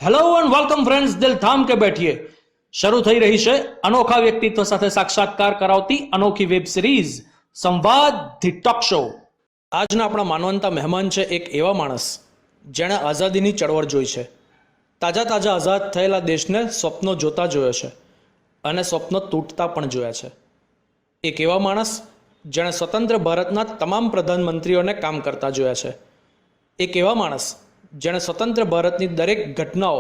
Hello and welcome friends, દિલ થામ કે બેઠીએ શરૂ થઈ રહી છે અનોખા વ્યક્તિત્વ સાથે સાક્ષાત્કાર કરાવતી અનોખી વેબ સિરીઝ સંવાદ ધી ટોક શો. આજના આપણા માનવંતા મહેમાન છે એક એવા માણસ જેણે આઝાદીની ચળવળ જોઈ છે, તાજા આઝાદ થયેલા દેશને સ્વપ્નો જોતા જોયો છે અને સ્વપ્નો તૂટતા પણ જોયા છે. એક એવા માણસ જેણે સ્વતંત્ર ભારતના તમામ પ્રધાનમંત્રીઓને કામ કરતા જોયા છે. એક એવા માણસ જેણે સ્વતંત્ર ભારતની દરેક ઘટનાઓ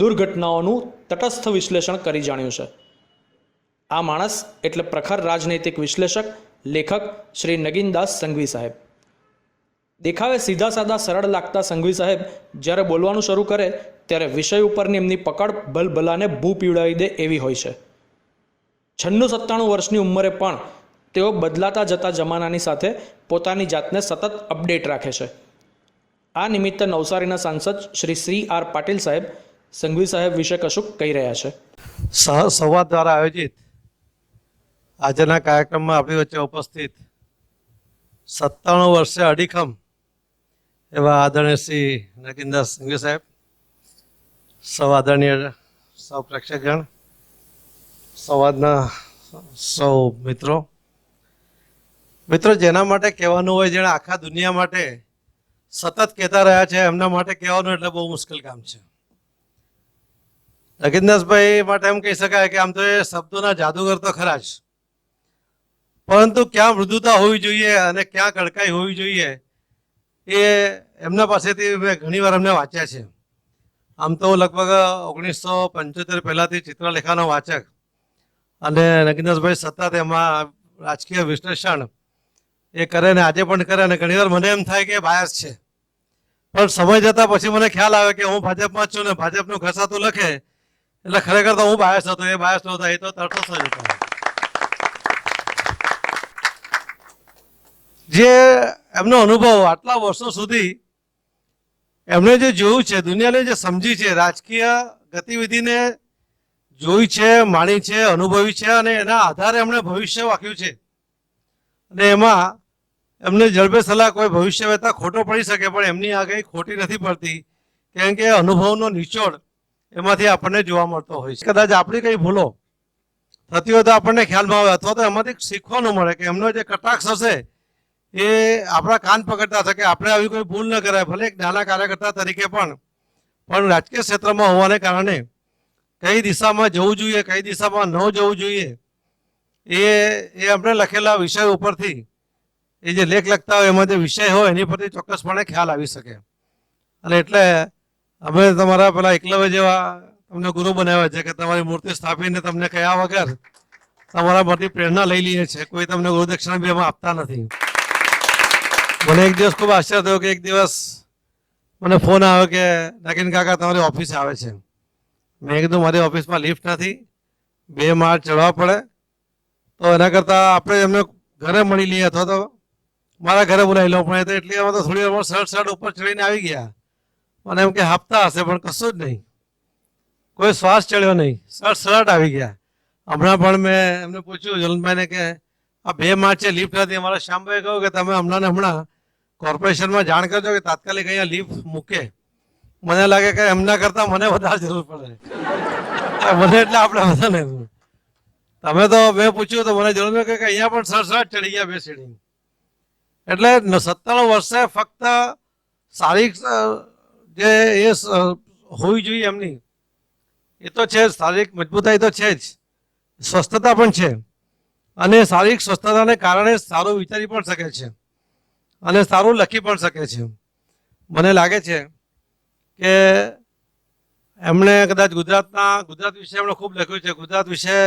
દુર્ઘટનાઓનું તટસ્થ વિશ્લેષણ કરી જાણ્યું છે. આ માણસ એટલે પ્રખર રાજનૈતિક વિશ્લેષક લેખક શ્રી નગીનદાસ સંઘવી સાહેબ. દેખાવે સીધા સાદા સરળ લાગતા સંઘવી સાહેબ જ્યારે બોલવાનું શરૂ કરે ત્યારે વિષય ઉપરની એમની પકડ ભલભલાને ભૂ પીવડાવી દે એવી હોય છે. 96-97 વર્ષની ઉંમરે પણ તેઓ બદલાતા જતા જમાનાની સાથે પોતાની જાતને સતત અપડેટ રાખે છે. આ નિમિત્તે નવસારીના સાંસદ શ્રી આર પાટીલ સાહેબ સંઘવી સાહેબ વિશે કશુંક કહી રહ્યા છે. સંવાદ દ્વારા આયોજિત આજના કાર્યક્રમમાં આપણી વચ્ચે ઉપસ્થિત 97 વર્ષે અડીખમ એવા આદરણીય શ્રી નગીનદાસ સંઘવી સાહેબ, સૌ આદરણીય સૌ પ્રેક્ષકગણ, સંવાદના સૌ મિત્રો, જેના માટે કહેવાનું હોય, જેણે આખા દુનિયા માટે સતત કહેતા રહ્યા છે, એમના માટે કહેવાનું એટલે બહુ મુશ્કેલ કામ છે. નગીનદાસભાઈ માટે એમ કહી શકાય કે આમ તો એ શબ્દોના જાદુગર તો ખરા જ, પરંતુ ક્યાં મૃદુતા હોવી જોઈએ અને ક્યાં કડકાઈ હોવી જોઈએ એ એમના પાસેથી મેં ઘણીવાર એમને વાંચ્યા છે. આમ તો લગભગ 1975 પહેલાંથી ચિત્રલેખાનો વાચક અને નગીનદાસભાઈ સતત એમાં રાજકીય વિશ્લેષણ એ કરે ને આજે પણ કરે, અને ઘણીવાર મને એમ થાય કે બાયસ છે, પણ સમય જતાં પછી મને ખ્યાલ આવે કે હું ભાજપમાં જ છું ને ભાજપનું ઘસાતું લખે એટલે ખરેખર તો હું બાયસ હતો, એ બાયસ નહોતા, એ તો તટસ્થ જ હતો. જે એમનો અનુભવ આટલા વર્ષો સુધી એમણે જે જોયું છે, દુનિયાને જે સમજી છે, રાજકીય ગતિવિધિને જોઈ છે, માણી છે, અનુભવી છે, અને એના આધારે એમણે ભવિષ્ય વાંક્યું છે. અને એમાં એમને જડબે સલાહ કોઈ ભવિષ્ય વહેતા ખોટો પડી શકે, પણ એમની આ કંઈ ખોટી નથી પડતી, કેમ કે અનુભવનો નિચોડ એમાંથી આપણને જોવા મળતો હોય છે. કદાચ આપણી કંઈ ભૂલો થતી હોય તો આપણને ખ્યાલમાં આવે, અથવા તો એમાંથી શીખવાનું મળે કે એમનો જે કટાક્ષ હશે એ આપણા કાન પકડતા થશે કે આપણે આવી કોઈ ભૂલ ન કરાય. ભલે એક નાના કાર્યકર્તા તરીકે પણ રાજકીય ક્ષેત્રમાં હોવાને કારણે કઈ દિશામાં જવું જોઈએ, કઈ દિશામાં ન જવું જોઈએ, એ આપણે લખેલા વિષય ઉપરથી, એ જે લેખ લખતા હોય એમાં જે વિષય હોય એની પરથી ચોક્કસપણે ખ્યાલ આવી શકે. અને એટલે અમે તમારા પેલા એકલવ્ય જેવા તમને ગુરુ બનાવ્યા છે કે તમારી મૂર્તિ સ્થાપીને તમને કયા વગર તમારામાંથી પ્રેરણા લઈ લઈએ છીએ. કોઈ તમને ગુરુદક્ષિણા બી એમાં આપતા નથી. મને એક દિવસ ખૂબ આશ્ચર્ય થયો કે એક દિવસ મને ફોન આવ્યો કે નગીન કાકા તમારી ઓફિસે આવે છે. મેં કીધું મારી ઓફિસમાં લિફ્ટ નથી, 2 માળ ચડવા પડે, તો એના કરતાં આપણે એમને ઘરે મળી લઈએ અથવા તો મારા ઘરે બોલાવી લો. પણ એ તો એટલી તો થોડી વાર સરળ ઉપર ચડીને આવી ગયા. મને એમ કે હાંફતા હશે, પણ કશું જ નહીં, કોઈ શ્વાસ ચડ્યો નહીં, સરળ આવી ગયા. હમણાં પણ મેં એમને પૂછ્યું જલનભાઈને કે આ 2 માળ છે, લિફ્ટ નથી. અમારા શ્યામભાઈ કહ્યું કે તમે હમણાં કોર્પોરેશનમાં જાણ કરજો કે તાત્કાલિક અહીંયા લિફ્ટ મૂકે. મને લાગે કે એમના કરતાં મને વધારે જરૂર પડે, મને એટલે આપણે બધાને. તમે તો મેં પૂછ્યું તો મને જરૂર કે અહીંયા પણ સરળ ચડી ગયા 2 સીડી. એટલે 97 વર્ષે ફક્ત શારીરિક જે એ હોવી જોઈએ એમની, એ તો છે જ, શારીરિક મજબૂતાઈ તો છે જ, સ્વસ્થતા પણ છે, અને શારીરિક સ્વસ્થતાને કારણે સારું વિચારી પણ શકે છે અને સારું લખી પણ શકે છે. મને લાગે છે કે એમણે કદાચ ગુજરાત વિશે એમણે ખૂબ લખ્યું છે, ગુજરાત વિશે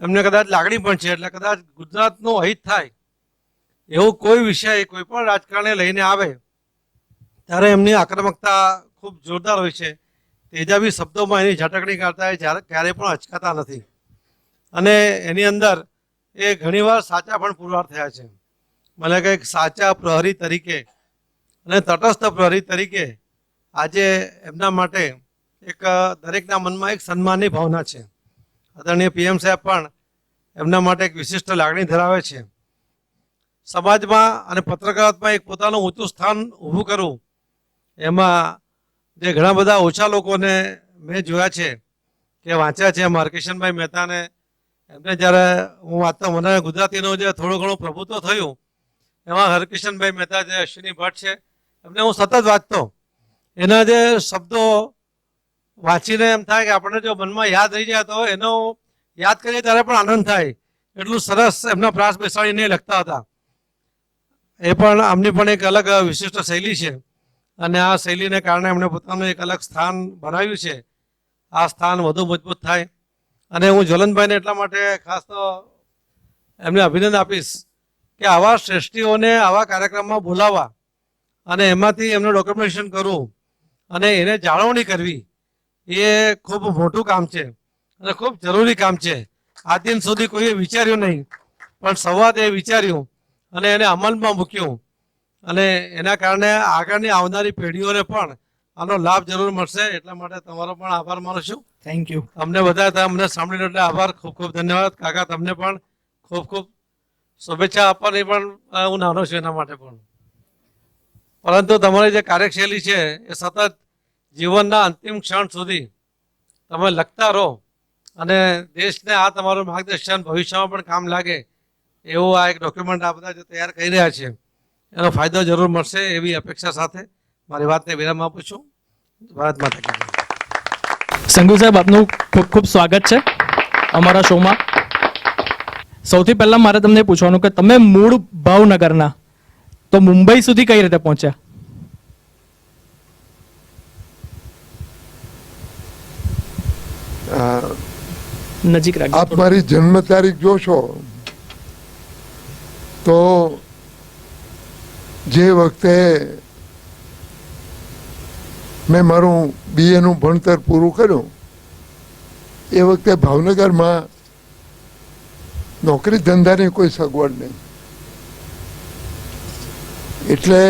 એમને કદાચ લાગણી પણ છે, એટલે કદાચ ગુજરાતનું અહિત થાય એવું કોઈ વિષય કોઈ પણ રાજકારણને લઈને આવે ત્યારે એમની આક્રમકતા ખૂબ જોરદાર હોય છે. તેજાબી શબ્દોમાં એની ઝાટકણી કરતા એ ક્યારેય પણ અચકાતા નથી, અને એની અંદર એ ઘણીવાર સાચા પણ પુરવાર થયા છે. મને કંઈક સાચા પ્રહરી તરીકે અને તટસ્થ પ્રહરી તરીકે આજે એમના માટે એક દરેકના મનમાં એક સન્માનની ભાવના છે. આદરણીય PM સાહેબ પણ એમના માટે એક વિશિષ્ટ લાગણી ધરાવે છે. સમાજમાં અને પત્રકારત્વમાં એક પોતાનું ઊંચું સ્થાન ઊભું કરવું, એમાં જે ઘણા બધા ઓછા લોકોને મેં જોયા છે કે વાંચ્યા છે માર્કેશનભાઈ મહેતાને, એમને જ્યારે હું વાંચતો મને ગુજરાતીનું જે થોડું ઘણું પ્રભુત્વ થયું એમાં હરકિશનભાઈ મહેતા છે, અશ્વિની ભટ્ટ છે, એમને હું સતત વાંચતો. એના જે શબ્દો વાંચીને એમ થાય કે આપણને જો મનમાં યાદ રહી જાય તો એનો યાદ કરીએ ત્યારે પણ આનંદ થાય. એટલું સરસ એમના પ્રાસ બેસાડીને લખતા હતા. એ પણ આમની પણ એક અલગ વિશિષ્ટ શૈલી છે અને આ શૈલીને કારણે એમણે પોતાનું એક અલગ સ્થાન બનાવ્યું છે. આ સ્થાન વધુ મજબૂત થાય અને હું જ્વલનભાઈને એટલા માટે ખાસ તો એમને અભિનંદન આપીશ કે આવા શ્રેષ્ઠીઓને આવા કાર્યક્રમમાં બોલાવવા અને એમાંથી એમનું ડોક્યુમેન્ટેશન કરવું અને એને જાળવણી કરવી એ ખૂબ મોટું કામ છે અને ખૂબ જરૂરી કામ છે. આ દિન સુધી કોઈએ વિચાર્યું નહીં, પણ સંવાદે વિચાર્યું અને એને અમલમાં મૂક્યું અને એના કારણે આગળની આવનારી પેઢીઓને પણ આનો લાભ જરૂર મળશે. એટલા માટે તમારો પણ આભાર માનું છું. Thank you. અમને બધા અમને સાંભળીને એટલે આભાર, ખૂબ ખૂબ ધન્યવાદ. કાકા તમને પણ ખૂબ ખૂબ શુભેચ્છા આપવાની પણ હું નાનો છું એના માટે પણ. પરંતુ તમારી જે કાર્યશૈલી છે એ સતત જીવનના અંતિમ ક્ષણ સુધી તમે લખતા રહો અને દેશને આ તમારું માર્ગદર્શન ભવિષ્યમાં પણ કામ લાગે એવું આ એક ડોક્યુમેન્ટ આ બધા જે તૈયાર કરી રહ્યા છે એનો ફાયદો જરૂર મળશે એવી અપેક્ષા સાથે મારી વાતને વિરામ આપું છું. ભારત માતા કી જય. સંઘુ સાહેબ, આપનું ખૂબ ખૂબ સ્વાગત છે અમારા શોમાં. સૌથી પહેલા મારે તમને પૂછવાનું કે તમે મૂળ ભાવનગરના, તો મુંબઈ સુધી કઈ રીતે પહોંચ્યા? નજીક રાખજો. આપ મારી જન્મ તારીખ જોશો તો જે વખતે મેં મારું બીએનું ભણતર પૂરું કર્યું એ વખતે ભાવનગરમાં નોકરી ધંધાની કોઈ સગવડ નહીં, એટલે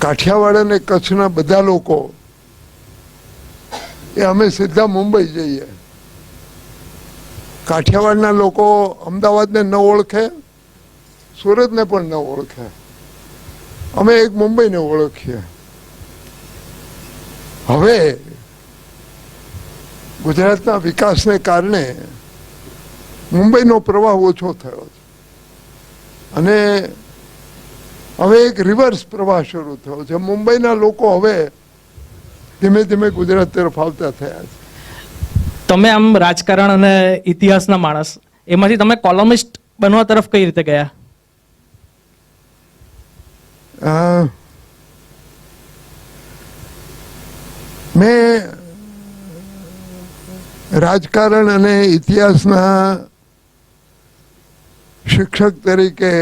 કાઠિયાવાડ અને કચ્છના બધા લોકો એ અમે સીધા મુંબઈ જઈએ. કાઠિયાવાડના લોકો અમદાવાદને ન ઓળખે, સુરતને પણ ન ઓળખે, અમે એક મુંબઈને ઓળખીએ. હવે ગુજરાતના વિકાસને કારણે મુંબઈનો પ્રવાહ ઓછો થયો છે અને હવે એક રિવર્સ પ્રવાહ શરૂ થયો છે. મુંબઈના લોકો હવે ધીમે ધીમે ગુજરાત તરફ આવતા થયા છે. તમે આમ રાજકારણ અને ઇતિહાસના માણસ, એમાંથી તમે કોલમિસ્ટ બનવા તરફ કઈ રીતે ગયા? મેં રાજકારણ અને ઇતિહાસના શિક્ષક તરીકે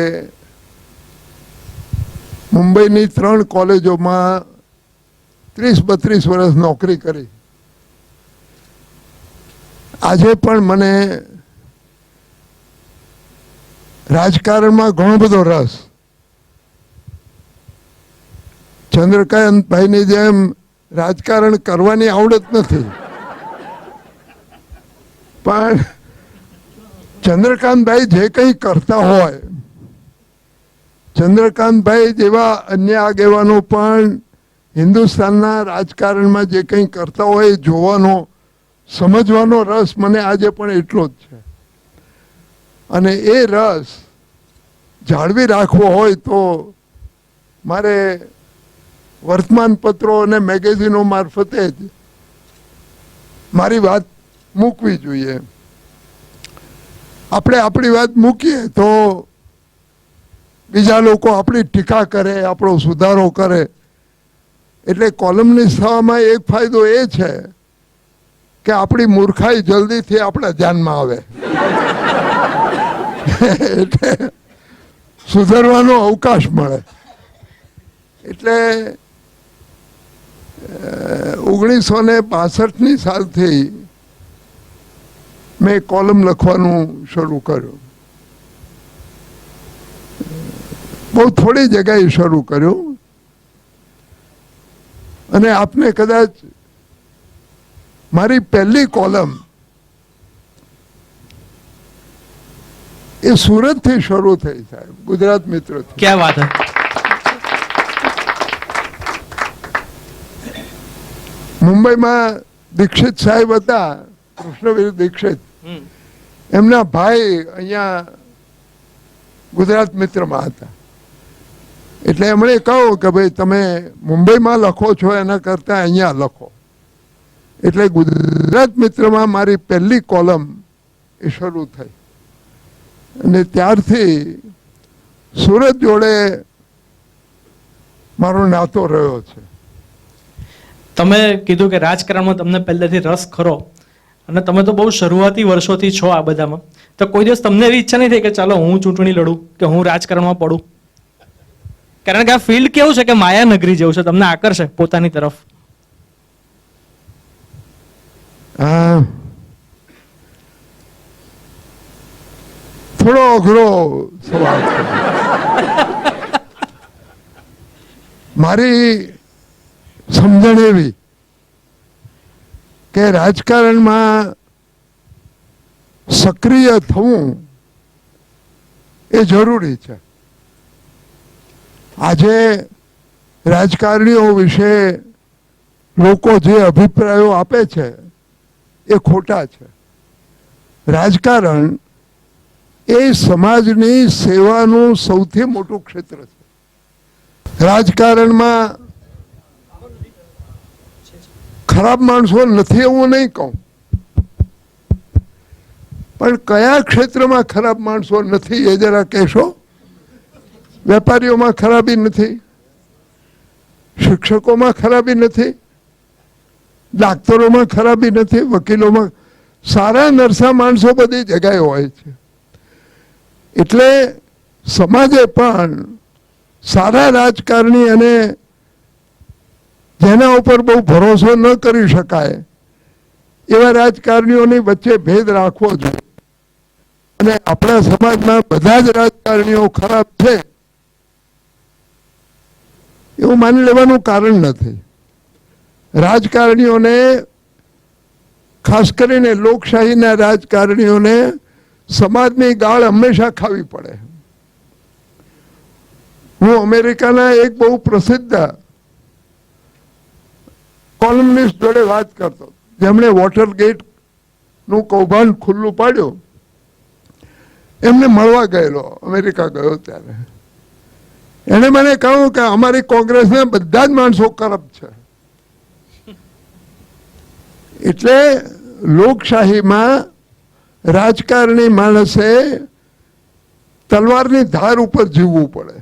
મુંબઈની 3 કોલેજોમાં 30-32 વર્ષ નોકરી કરી. આજે પણ મને રાજકારણમાં ઘણો બધો રસ. ચંદ્રકાંતભાઈની જેમ રાજકારણ કરવાની આવડત નથી, પણ ચંદ્રકાંતભાઈ જે કંઈ કરતા હોય, ચંદ્રકાંતભાઈ જેવા અન્ય આગેવાનો પણ હિન્દુસ્તાનના રાજકારણમાં જે કંઈ કરતા હોય એ જોવાનો, સમજવાનો રસ મને આજે પણ એટલો જ છે. અને એ રસ જાળવી રાખવો હોય તો મારે વર્તમાનપત્રો અને મેગેઝિનો મારફતે જ મારી વાત મૂકવી જોઈએ. આપણે આપણી વાત મૂકીએ તો બીજા લોકો આપણી ટીકા કરે, આપણો સુધારો કરે. એટલે કોલમનિસ્ટ થવામાં એક ફાયદો એ છે કે આપણી મૂર્ખાઈ જલ્દીથી આપણા ધ્યાનમાં આવે એટલે સુધારવાનો અવકાશ મળે. એટલે 1962ની સાલથી મેં કોલમ લખવાનું શરૂ કર્યું. બહુ થોડી જગ્યાએ શરૂ કર્યું અને આપને કદાચ મારી પહેલી કોલમ એ સુરતથી શરૂ થઈ, સાહેબ, ગુજરાત મિત્ર. ક્યાં વાત હે. મુંબઈમાં દીક્ષિત સાહેબ હતા, કૃષ્ણવીર દીક્ષિત, એમના ભાઈ અહીંયા ગુજરાત મિત્રમાં હતા. એટલે એમણે કહ્યું કે ભાઈ તમે મુંબઈમાં લખો છો એના કરતાં અહીંયા લખો. એટલે ગુજરાત મિત્રમાં મારી પહેલી કોલમ એ શરૂ થઈ અને ત્યારથી સુરત જોડે મારો નાતો રહ્યો છે. તમે કીધું કે રાજકારણમાં તમને પહેલેથી રસ ખરો અને તમે તો બહુ શરૂઆતી વર્ષોથી છો આ બધામાં, તો કોઈ દિવસ તમને એવી ઈચ્છા નહીં થઈ કે ચાલો હું ચૂંટણી લડું કે હું રાજકારણમાં પડું? કારણ કે આ ફિલ્ડ કેવું છે કે માયા નગરી જેવું છે, તમને આકર્ષે પોતાની તરફ. થોડો અઘરો સવાલ છે. મારી સમજણ એવી કે રાજકારણમાં સક્રિય થવું એ જરૂરી છે. આજે રાજકારણીઓ વિશે લોકો જે અભિપ્રાયો આપે છે એ ખોટા છે. રાજકારણ એ સમાજની સેવાનું સૌથી મોટું ક્ષેત્ર છે. રાજકારણમાં ખરાબ માણસો નથી એવું નહીં કહું, પણ કયા ક્ષેત્રમાં ખરાબ માણસો નથી એ જરા કહેશો? વેપારીઓમાં ખરાબી નથી, શિક્ષકોમાં ખરાબી નથી, ડાક્ટરોમાં ખરાબી નથી, વકીલોમાં સારા નરસા માણસો બધી જગ્યાએ હોય છે. એટલે સમાજે પણ સારા રાજકારણી અને જેના ઉપર બહુ ભરોસો ન કરી શકાય એવા રાજકારણીઓની વચ્ચે ભેદ રાખવો જોઈએ. અને આપણા સમાજમાં બધા જ રાજકારણીઓ ખરાબ છે એવું માની લેવાનું કારણ નથી. રાજકારણીઓને, ખાસ કરીને લોકશાહીના રાજકારણીઓને સમાજની ગાળ હંમેશા ખાવી પડે. હું અમેરિકાના એક બહુ પ્રસિદ્ધ કોલમનિસ્ટ જોડે વાત કરતો, જેમણે વોટરગેટ નું કૌભાંડ ખુલ્લું પાડ્યું. એમને મળવા ગયેલો, અમેરિકા ગયો ત્યારે. એને મને કહ્યું કે અમારી કોંગ્રેસના બધા જ માણસો કરપ્ટ છે. એટલે લોકશાહીમાં રાજકારણી માણસે તલવારની ધાર ઉપર જીવવું પડે.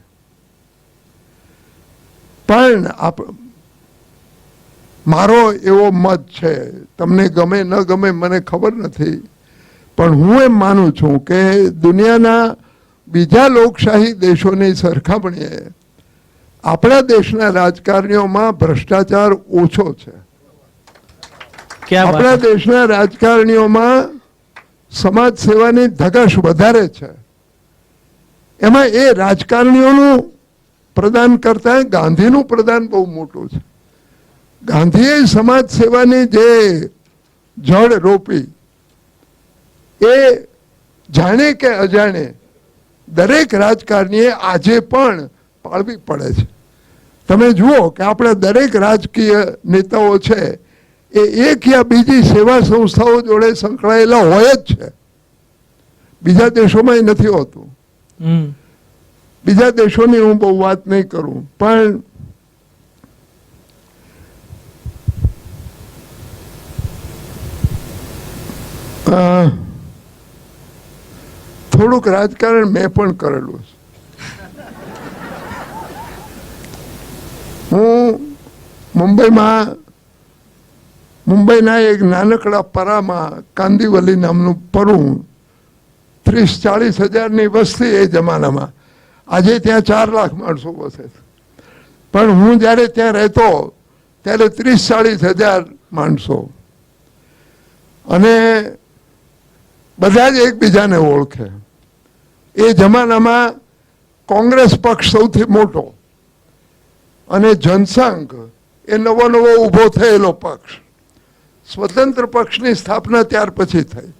પણ મારો એવો મત છે, તમને ગમે ન ગમે મને ખબર નથી, પણ હું એમ માનું છું કે દુનિયાના બીજા લોકશાહી દેશોની સરખામણીએ આપણા દેશના રાજકારણીઓમાં ભ્રષ્ટાચાર ઓછો છે. આપણા દેશના રાજકારણીઓમાં સમાજ સેવાની ધગશ વધારે છે. એમાં એ રાજકારણીઓનું પ્રદાન કરતા ગાંધીનું પ્રદાન બહુ મોટું છે. ગાંધીએ સમાજ સેવાની જે જડ રોપી એ જાણે કે અજાણે દરેક રાજકારણીએ આજે પણ પાળવી પડે છે. તમે જુઓ કે આપણા દરેક રાજકીય નેતાઓ છે એ એક યા બીજી સેવા સંસ્થાઓ જોડે સંકળાયેલા હોય જ છે. બીજા દેશોમાં એ નથી હોતું. બીજા દેશોની હું બહુ વાત નહીં કરું, પણ થોડુંક રાજકારણ મેં પણ કરેલું છે. હું મુંબઈના એક નાનકડા પરામાં કાંદીવલી નામનું પરું, 30-40 હજારની વસ્તી એ જમાનામાં. આજે ત્યાં 4 લાખ માણસો વસે છે. પણ હું જ્યારે ત્યાં રહેતો ત્યારે 30-40 હજાર માણસો, અને બધા જ એકબીજાને ઓળખે. એ જમાનામાં કોંગ્રેસ પક્ષ સૌથી મોટો અને જનસંઘ એ નવો ઊભો થયેલો પક્ષ. સ્વતંત્ર પક્ષની સ્થાપના ત્યાર પછી થઈ.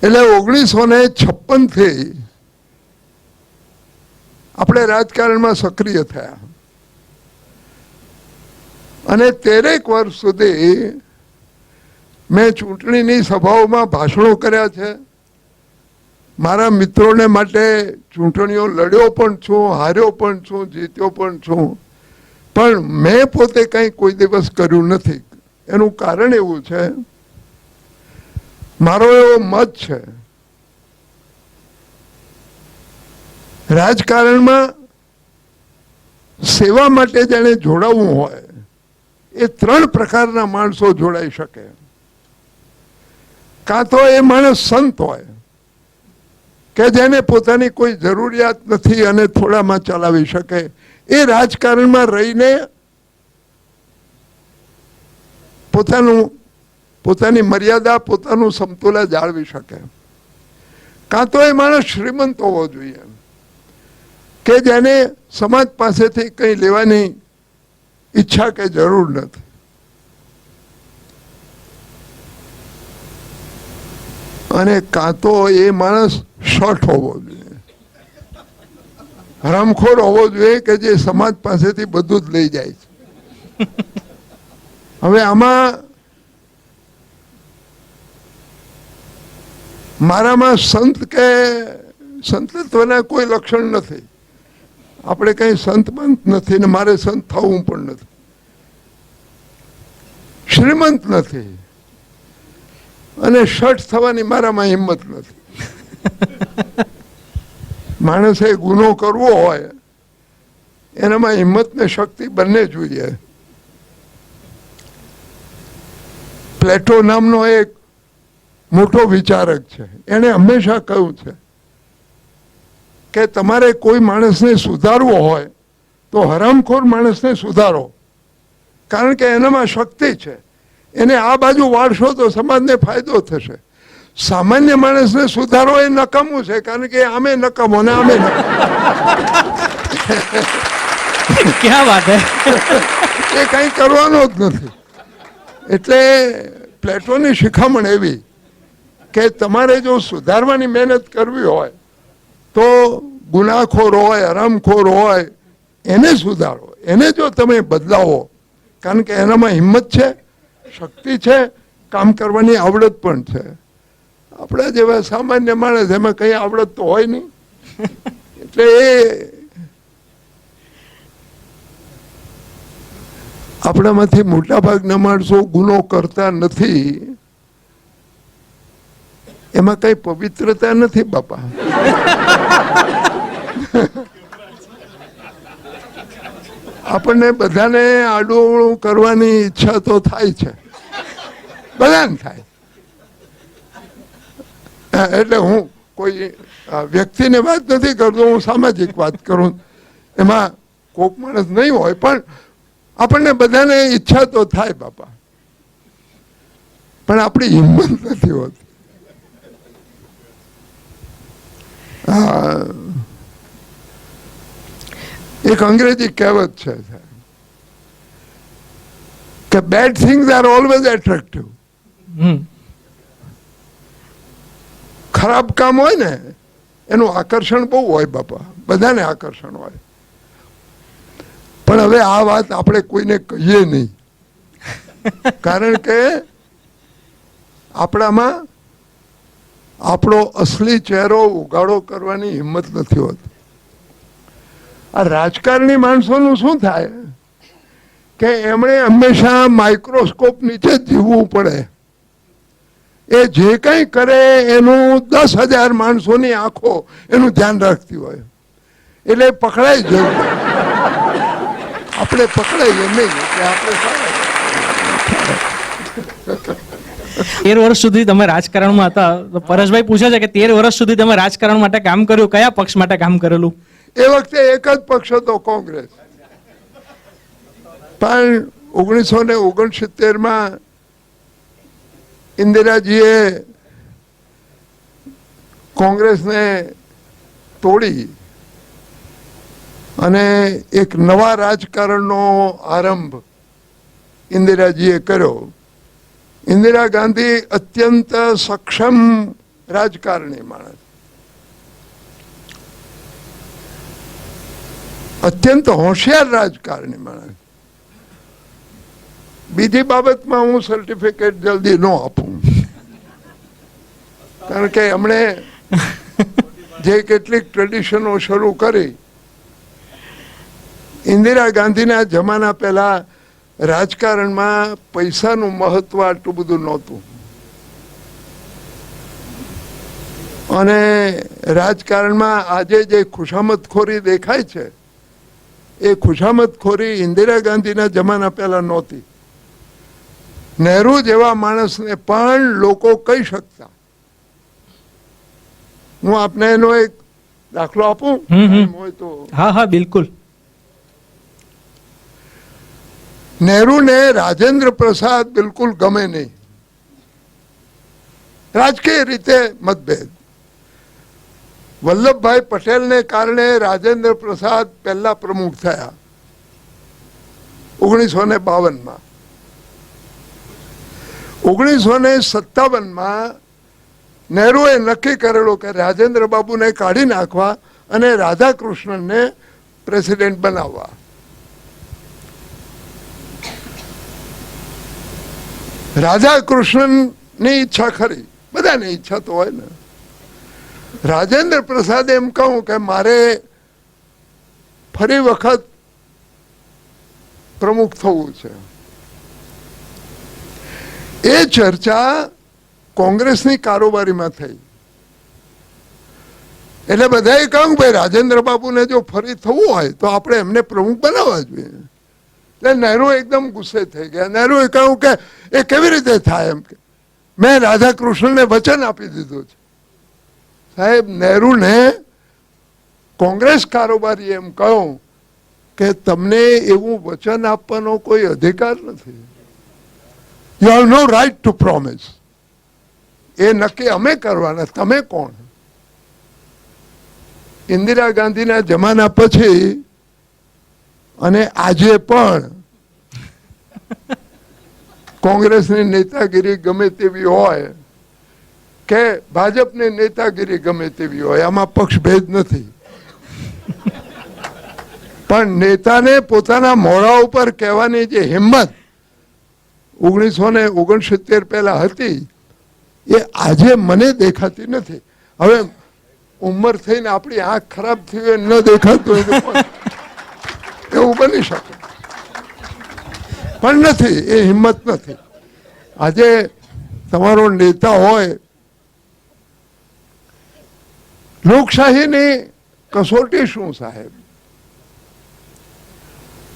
એટલે 1956 થી આપણે રાજકારણમાં સક્રિય થયા અને 13 વર્ષ સુધી મેં ચૂંટણીની સભાઓમાં ભાષણો કર્યા છે. મારા મિત્રોને માટે ચૂંટણીઓ લડ્યો પણ છું, હાર્યો પણ છું, જીત્યો પણ છું, પણ મેં પોતે કંઈ કોઈ દિવસ કર્યું નથી. એનું કારણ એવું છે, મારો એવો મત છે, રાજકારણમાં સેવા માટે જેને જોડાવવું હોય એ 3 પ્રકારના માણસો જોડાઈ શકે. કાં તો એ માણસ સંત હોય કે જેને પોતાની કોઈ જરૂરિયાત નથી અને થોડામાં ચલાવી શકે, એ રાજકારણમાં રહીને પોતાની મર્યાદા, પોતાનું સમતુલા જાળવી શકે. કાં તો એ માણસ શ્રીમંત હોવો જોઈએ કે જેને સમાજ પાસેથી કંઈ લેવાની ઈચ્છા કે જરૂર નથી. અને કાં તો એ માણસ શોર્ટ હોવો જોઈએ, હરામખોર હોવો જોઈએ કે જે સમાજ પાસેથી બધું જ લઈ જાય છે. હવે આમાં મારામાં સંત કે સંતત્વના કોઈ લક્ષણ નથી. આપણે કઈ સંત બંત નથી ને મારે સંત થવું પણ નથી, શ્રીમંત નથી અને શઠ થવાની મારામાં હિંમત નથી. માણસે ગુનો કરવો હોય એનામાં હિંમત ને શક્તિ બંને જોઈએ. પ્લેટો નામનો એક મોટો વિચારક છે, એને હંમેશા કહ્યું છે કે તમારે કોઈ માણસને સુધારવો હોય તો હરામખોર માણસને સુધારો, કારણ કે એનામાં શક્તિ છે. એને આ બાજુ વાળશો તો સમાજને ફાયદો થશે. સામાન્ય માણસને સુધારો એ નકામું છે, કારણ કે આમે નકામો ને આમે ક્યાં વાત હે. એ કઈ કરવાનો જ નથી. એટલે પ્લેટોની શિખામણ એવી કે તમારે જો સુધારવાની મહેનત કરવી હોય તો ગુનાખોર હોય, હરામખોર હોય, એને સુધારો, એને જો તમે બદલાવો, કારણ કે એનામાં હિંમત છે, શક્તિ છે, કામ કરવાની આવડત પણ છે. આપણા જેવા સામાન્ય માણસ એમાં કઈ આવડત તો હોય નહીં. એટલે એ આપણામાંથી મોટા ભાગના માણસો ગુનો કરતા નથી, એમાં કઈ પવિત્રતા નથી બાપા. આપણને બધાને આડું કરવાની ઈચ્છા તો થાય છે, બધાને થાય. એટલે હું કોઈ વ્યક્તિને વાત નથી કરતો, હું સામાજિક વાત કરું. એમાં કોક માણસ નહીં હોય, પણ આપણને બધાને ઈચ્છા તો થાય બાપા, પણ આપણી હિંમત નથી હોતી. એક અંગ્રેજી કહેવત છે કે bad things are always attractive. ખરાબ કામ હોય ને એનું આકર્ષણ બહુ હોય બાપા, બધાને આકર્ષણ હોય. પણ હવે આ વાત આપણે કોઈને કહીએ નહીં, કારણ કે આપણામાં આપણો અસલી ચહેરો ઉગાડો કરવાની હિંમત નથી હોતી. આ રાજકારણી માણસોનું શું થાય કે એમણે હંમેશા માઇક્રોસ્કોપ નીચે જીવવું પડે. એ જે કંઈ કરે એનું 10,000 માણસોની આંખો એનું ધ્યાન રાખતી હોય, એટલે પકડાઈ જવું. આપણે પકડાઈએ નહીં, એટલે આપણે 13 વર્ષ સુધી તમે રાજકારણમાં હતા, તો પરેશભાઈ પૂછે છે કે 13 વર્ષ સુધી તમે રાજકારણ માટે કામ કર્યું, કયા પક્ષ માટે કામ કરેલું? એ વખતે એક જ પક્ષ હતો, કોંગ્રેસ. પણ 1969માં ઇન્દિરાજીએ કોંગ્રેસને તોડી અને એક નવા રાજકારણનો આરંભ ઇન્દિરાજીએ કર્યો. ઇન્દિરા ગાંધી અત્યંત સક્ષમ રાજકારણી માણસ, અત્યંત હોશિયાર રાજકારણી માણસ. બીજી બાબતમાં હું સર્ટિફિકેટ જલ્દી ન આપું, કારણ કે એમણે જે કેટલીક ટ્રેડિશનો શરૂ કરી, ઇન્દિરા ગાંધીના જમાના પહેલા રાજકારણમાં પૈસાનું મહત્વ આટલું બધું નહોતું, અને રાજકારણમાં આજે જે ખુશામતખોરી દેખાય છે એ ખુશામતખોરી ઇન્દિરા ગાંધીના જમાના પહેલા નહોતી. નહેરુ જેવા માણસને પણ લોકો કહી શકતા. હું આપને એનો એક દાખલો આપું હોય તો. હા હા બિલકુલ. નહેરુને રાજેન્દ્ર પ્રસાદ બિલકુલ ગમે નહીં, રાજકીય રીતે મતભેદ. વલ્લભભાઈ પટેલને કારણે રાજેન્દ્ર પ્રસાદ પહેલા પ્રમુખ થયા 1952માં. 1957માં નહેરુએ નક્કી કરેલું કે રાજેન્દ્ર બાબુને કાઢી નાખવા અને રાધાકૃષ્ણનને પ્રેસિડેન્ટ બનાવવા. રાધાકૃષ્ણનની ઈચ્છા ખરી, બધાની ઈચ્છા તો હોય ને. રાજેન્દ્ર પ્રસાદે એમ કહું કે મારે ફરી વખત પ્રમુખ થવું છે. એ ચર્ચા કોંગ્રેસની કારોબારીમાં થઈ, એટલે બધાએ કહ્યું ભાઈ રાજેન્દ્ર બાબુને જો ફરી થવું હોય તો આપણે એમને પ્રમુખ બનાવવા જોઈએ. એટલે નહેરુ એકદમ ગુસ્સે થઈ ગયા. નહેરુએ કહ્યું કે એ કેવી રીતે થાય, એમ કે મેં રાધાકૃષ્ણને વચન આપી દીધું છે. સાહેબ, નહેરુને કોંગ્રેસ કારોબારી એમ કહ્યું કે તમને એવું વચન આપવાનો કોઈ અધિકાર નથી. You have no right to promise. એ નક્કી અમે કરવાના, તમે કોણ? ઇન્દિરા ગાંધીના જમાના પછી અને આજે પણ કોંગ્રેસની નેતાગીરી ગમે તેવી હોય કે ભાજપની નેતાગીરી ગમે તેવી હોય, આમાં પક્ષભેદ નથી, પણ નેતાને પોતાના મોઢા ઉપર કહેવાની જે હિંમત 1969 પહેલા હતી એ આજે મને દેખાતી નથી. હવે ઉંમર થઈને આપણી આંખ ખરાબ થઈ હોય, ન દેખાતું હોય એવું બની શકે, પણ નથી, એ હિંમત નથી. આજે તમારો નેતા હોય, લોકશાહીની કસોટી શું સાહેબ?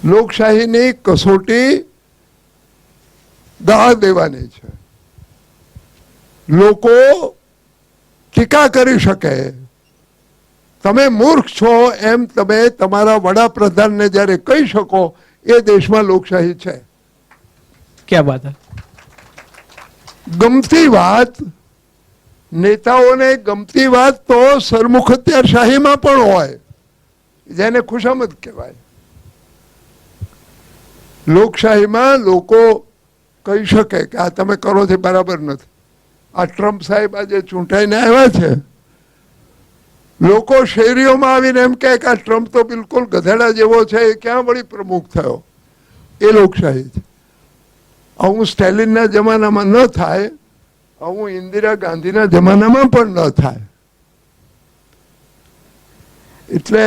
લોકશાહીની કસોટી દાળ દેવાની છે. લોકો ટીકા કરી શકે, તમે મૂર્ખ છો એમ તમે તમારા વડાપ્રધાનને જ્યારે કહી શકો, એ દેશમાં લોકશાહી છે. ક્યાં વાત હે. ગમતી વાત, નેતાઓને ગમતી વાત તો સરમુખત્યારશાહીમાં પણ હોય, જેને ખુશામત કહેવાય. લોકશાહીમાં લોકો કહી શકે કે આ તમે કરો છો બરાબર નથી. આ ટ્રમ્પ સાહેબ આજે ચૂંટાઈને આવ્યા છે, લોકો શેરીઓમાં આવીને એમ કહે કે આ ટ્રમ્પ તો બિલકુલ ગધેડા જેવો છે, એ ક્યાં વળી પ્રમુખ થયો? એ લોકશાહી છે. આવું સ્ટેલિનના જમાનામાં ન થાય, આવું ઇન્દિરા ગાંધીના જમાનામાં પણ ન થાય. એટલે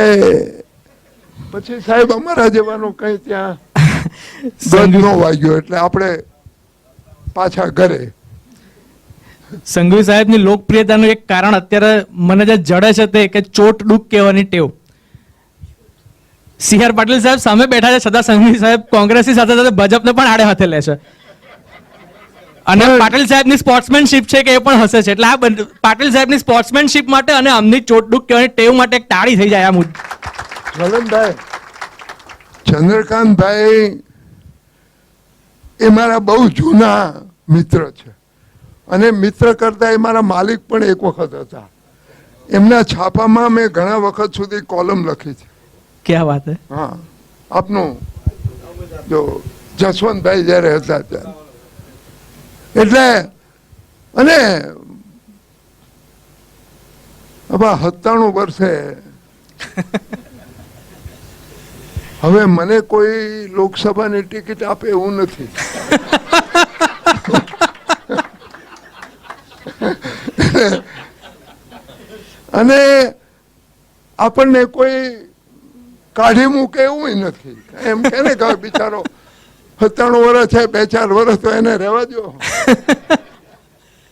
પછી સાહેબ અમારા જવાનું કઈ ત્યાં ગજ ન વાગ્યો, એટલે આપણે પાછા ઘરે. સંઘવી સાહેબની લોકપ્રિયતાનું એક કારણ અત્યારે મને જે જડે છે તે કે ચોટ ડૂક કહેવાની ટેવ. CR પાટીલ સાહેબ સામે બેઠા છે, છતાં સંઘવી સાહેબ કોંગ્રેસની સાથે સાથે ભાજપને પણ આડે હાથે લે છે, અને પાટીલ સાહેબની સ્પોર્ટ્સમેનશિપ છે કે એ પણ હસે છે. એટલે આ પાટીલ સાહેબની સ્પોર્ટ્સમેનશિપ માટે અને આમની ચોટ ડૂક કહેવાની ટેવ માટે એક તાળી થઈ જાય. આ મુદ્દે જલનભાઈ, ચંદ્રકાંતભાઈ એ મારા બહુ જૂના મિત્ર છે, અને મિત્ર કરતા એ મારા માલિક પણ એક વખત હતા. એમના છાપામાં મેં ઘણા વખત સુધી કોલમ લખી છે. ક્યાં વાત હે. હા, આપનું જો જસવંતભાઈ જ્યારે હતા ત્યારે. એટલે અને હવે 97 વર્ષે હવે મને કોઈ લોકસભાની ટિકિટ આપે એવું નથી. અને આપણને કોઈ કાઢી મૂકે એવું નથી. એમ કે ને કે બિચારો 97 વર્ષ છે, 2-4 વર્ષ તો એને રહેવા દો.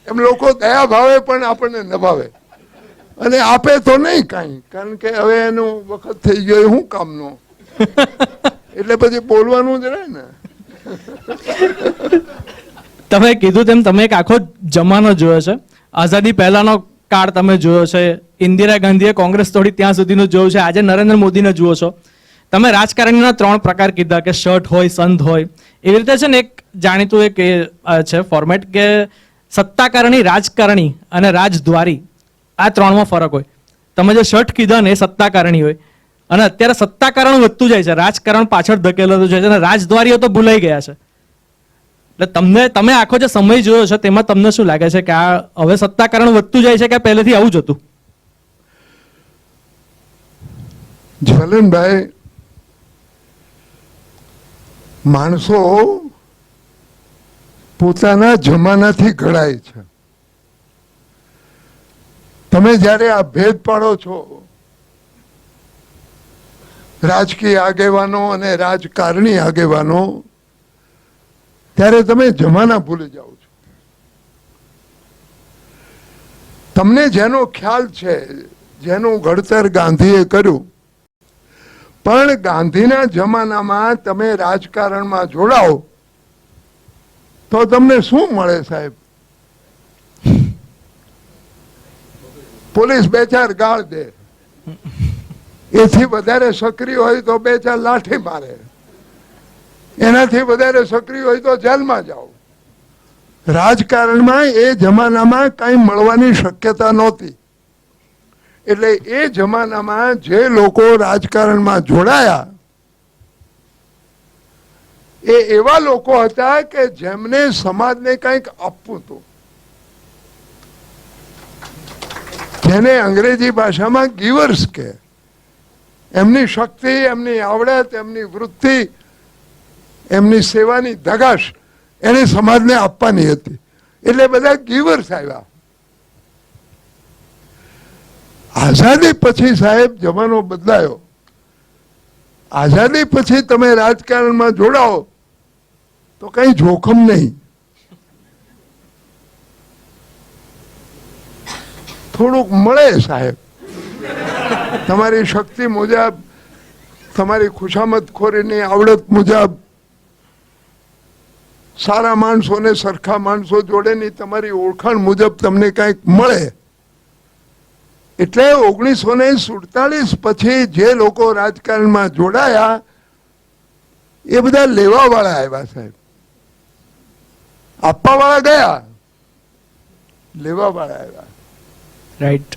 એમ લોકો દયા ભાવે પણ આપણને ન ભાવે અને આપે તો નહીં કાંઈ, કારણ કે હવે એનું વખત થઈ ગયો, શું કામનો. એટલે પછી બોલવાનું જ રહે ને. તમે કીધું તેમ તમે એક આખો જમાનો જોયો છે, આઝાદી પહેલાનો કાળ તમે જોયો છે, ઇન્દિરા ગાંધીએ કોંગ્રેસ તોડી ત્યાં સુધીનું જોયું છે, આજે નરેન્દ્ર મોદીને જુઓ છો. તમે રાજકારણીના 3 પ્રકાર કીધા કે શર્ટ હોય, સંત હોય. એવી રીતે છે ને એક જાણીતું એક છે ફોર્મેટ કે સત્તાકારણી, રાજકારણી અને રાજદ્વારી, આ 3માં ફરક હોય. તમે જે શર્ટ કીધા ને એ સત્તાકારણી હોય અને અત્યારે સત્તાકારણ વધતું જાય છે, રાજકારણ પાછળ ધકેલાતું જાય છે અને રાજદ્વારીઓ તો ભૂલાઈ ગયા છે. એટલે તમે આખો જે સમય જોયો છે તેમાં તમને શું લાગે છે કે આ હવે સત્તાકારણ વધતું જાય છે કે પહેલેથી આવું જ હતું? જ્વલનભાઈ, માણસો પોતાના જમાનાથી ઘડાય છે. તમે જ્યારે આ ભેદ પાડો છો રાજકીય આગેવાનો અને રાજકારણી આગેવાનો, ત્યારે તમે જમાના ભૂલી જાઓ છો. તમને જેનો ખ્યાલ છે, જેનું ઘડતર ગાંધીએ કર્યું, પણ ગાંધીના જમાનામાં તમે રાજકારણમાં જોડાઓ તો તમને શું મળે સાહેબ? પોલીસ 2-4 ગાળ દે, એથી વધારે સક્રિય હોય તો 2-4 લાઠી મારે, એનાથી વધારે સક્રિય હોય તો જેલમાં જાઓ. રાજકારણમાં એ જમાનામાં કઈ મળવાની શક્યતા નહોતી. એટલે એ જમાનામાં જે લોકો રાજકારણમાં જોડાયા એ એવા લોકો હતા કે જેમને સમાજને કંઈક આપવું હતું, જેને અંગ્રેજી ભાષામાં ગીવર્સ કહે. એમની શક્તિ, એમની આવડત, એમની વૃત્તિ, એમની સેવાની ધગાશ એને સમાજને આપવાની હતી. એટલે બધા ગીવર્સ આવ્યા. આઝાદી પછી સાહેબ જમાનો બદલાયો. આઝાદી પછી તમે રાજકારણમાં જોડાઓ તો કઈ જોખમ નહીં. થોડુંક મળે સાહેબ, તમારી શક્તિ મુજબ, તમારી ખુશામતખોરીની આવડત મુજબ, સારા માણસોને સરખા માણસો જોડેની તમારી ઓળખાણ મુજબ તમને કંઈક મળે. એટલે 1947 પછી જે લોકો રાજકારણમાં જોડાયા એ બધા લેવા વાળા આવ્યા સાહેબ. આપવા વાળા ગયા, લેવા વાળા આવ્યા. રાઈટ.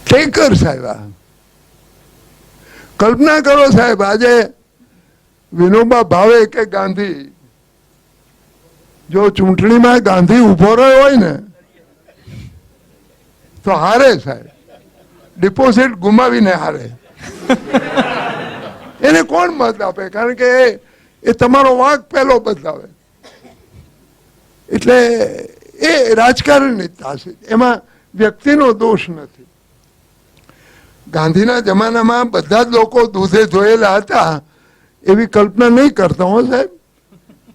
ટેકર્સ આવ્યા. કલ્પના કરો સાહેબ, આજે વિનોબા ભાવે કે ગાંધી, જો ચૂંટણીમાં ગાંધી ઉભો રહ્યો હોય ને તો હારે સાહેબ, ડિપોઝિટ ગુમાવીને હારે. એને કોણ મત આપે? કારણ કે એ તમારો વાંક પહેલો બદલાવે. એટલે એ રાજકારણની તાસીર, એમાં વ્યક્તિનો દોષ નથી. ગાંધીના જમાનામાં બધા જ લોકો દૂધે ધોયેલા હતા એવી કલ્પના નહીં કરતા હો સાહેબ.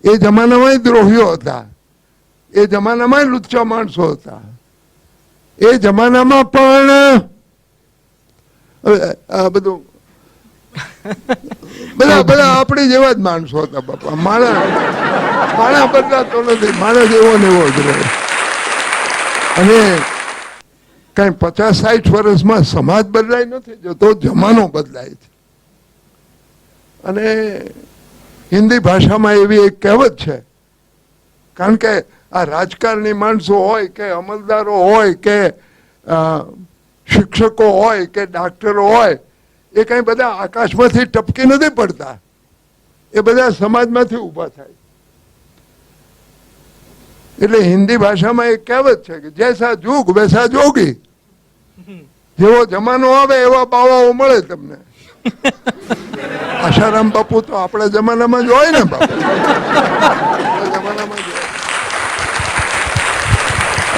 એ જમાનામાં દ્રોહીઓ હતા, એ જમાનામાં લુચ્ચા માણસો હતા, એ જમાનામાં પણ બધું બધા આપણી જેવા જ માણસો હતા બાપા. માણસ બદલાતો નથી, માણસ એવો ને એવો જ રહે. અને કઈ 50-60 વર્ષમાં સમાજ બદલાય નથી જતો, જમાનો બદલાય છે. અને હિન્દી ભાષામાં એવી એક કહેવત છે, કારણ કે આ રાજકારણી માણસો હોય કે અમલદારો હોય કે શિક્ષકો હોય કે ડાક્ટરો હોય, એ કઈ બધા આકાશમાંથી ટપકી નથી પડતા, એ બધા સમાજમાંથી ઊભા થાય. એટલે હિન્દી ભાષામાં એક કહેવત છે કે જૈસા જુગ વૈસા જોગી. જેવો જમાનો આવે એવા બાવાઓ મળે તમને. આશારામ બાપુ તો આપણા જમાનામાં જ હોય ને બાપુ, આપણા જમાનામાં જ હોય.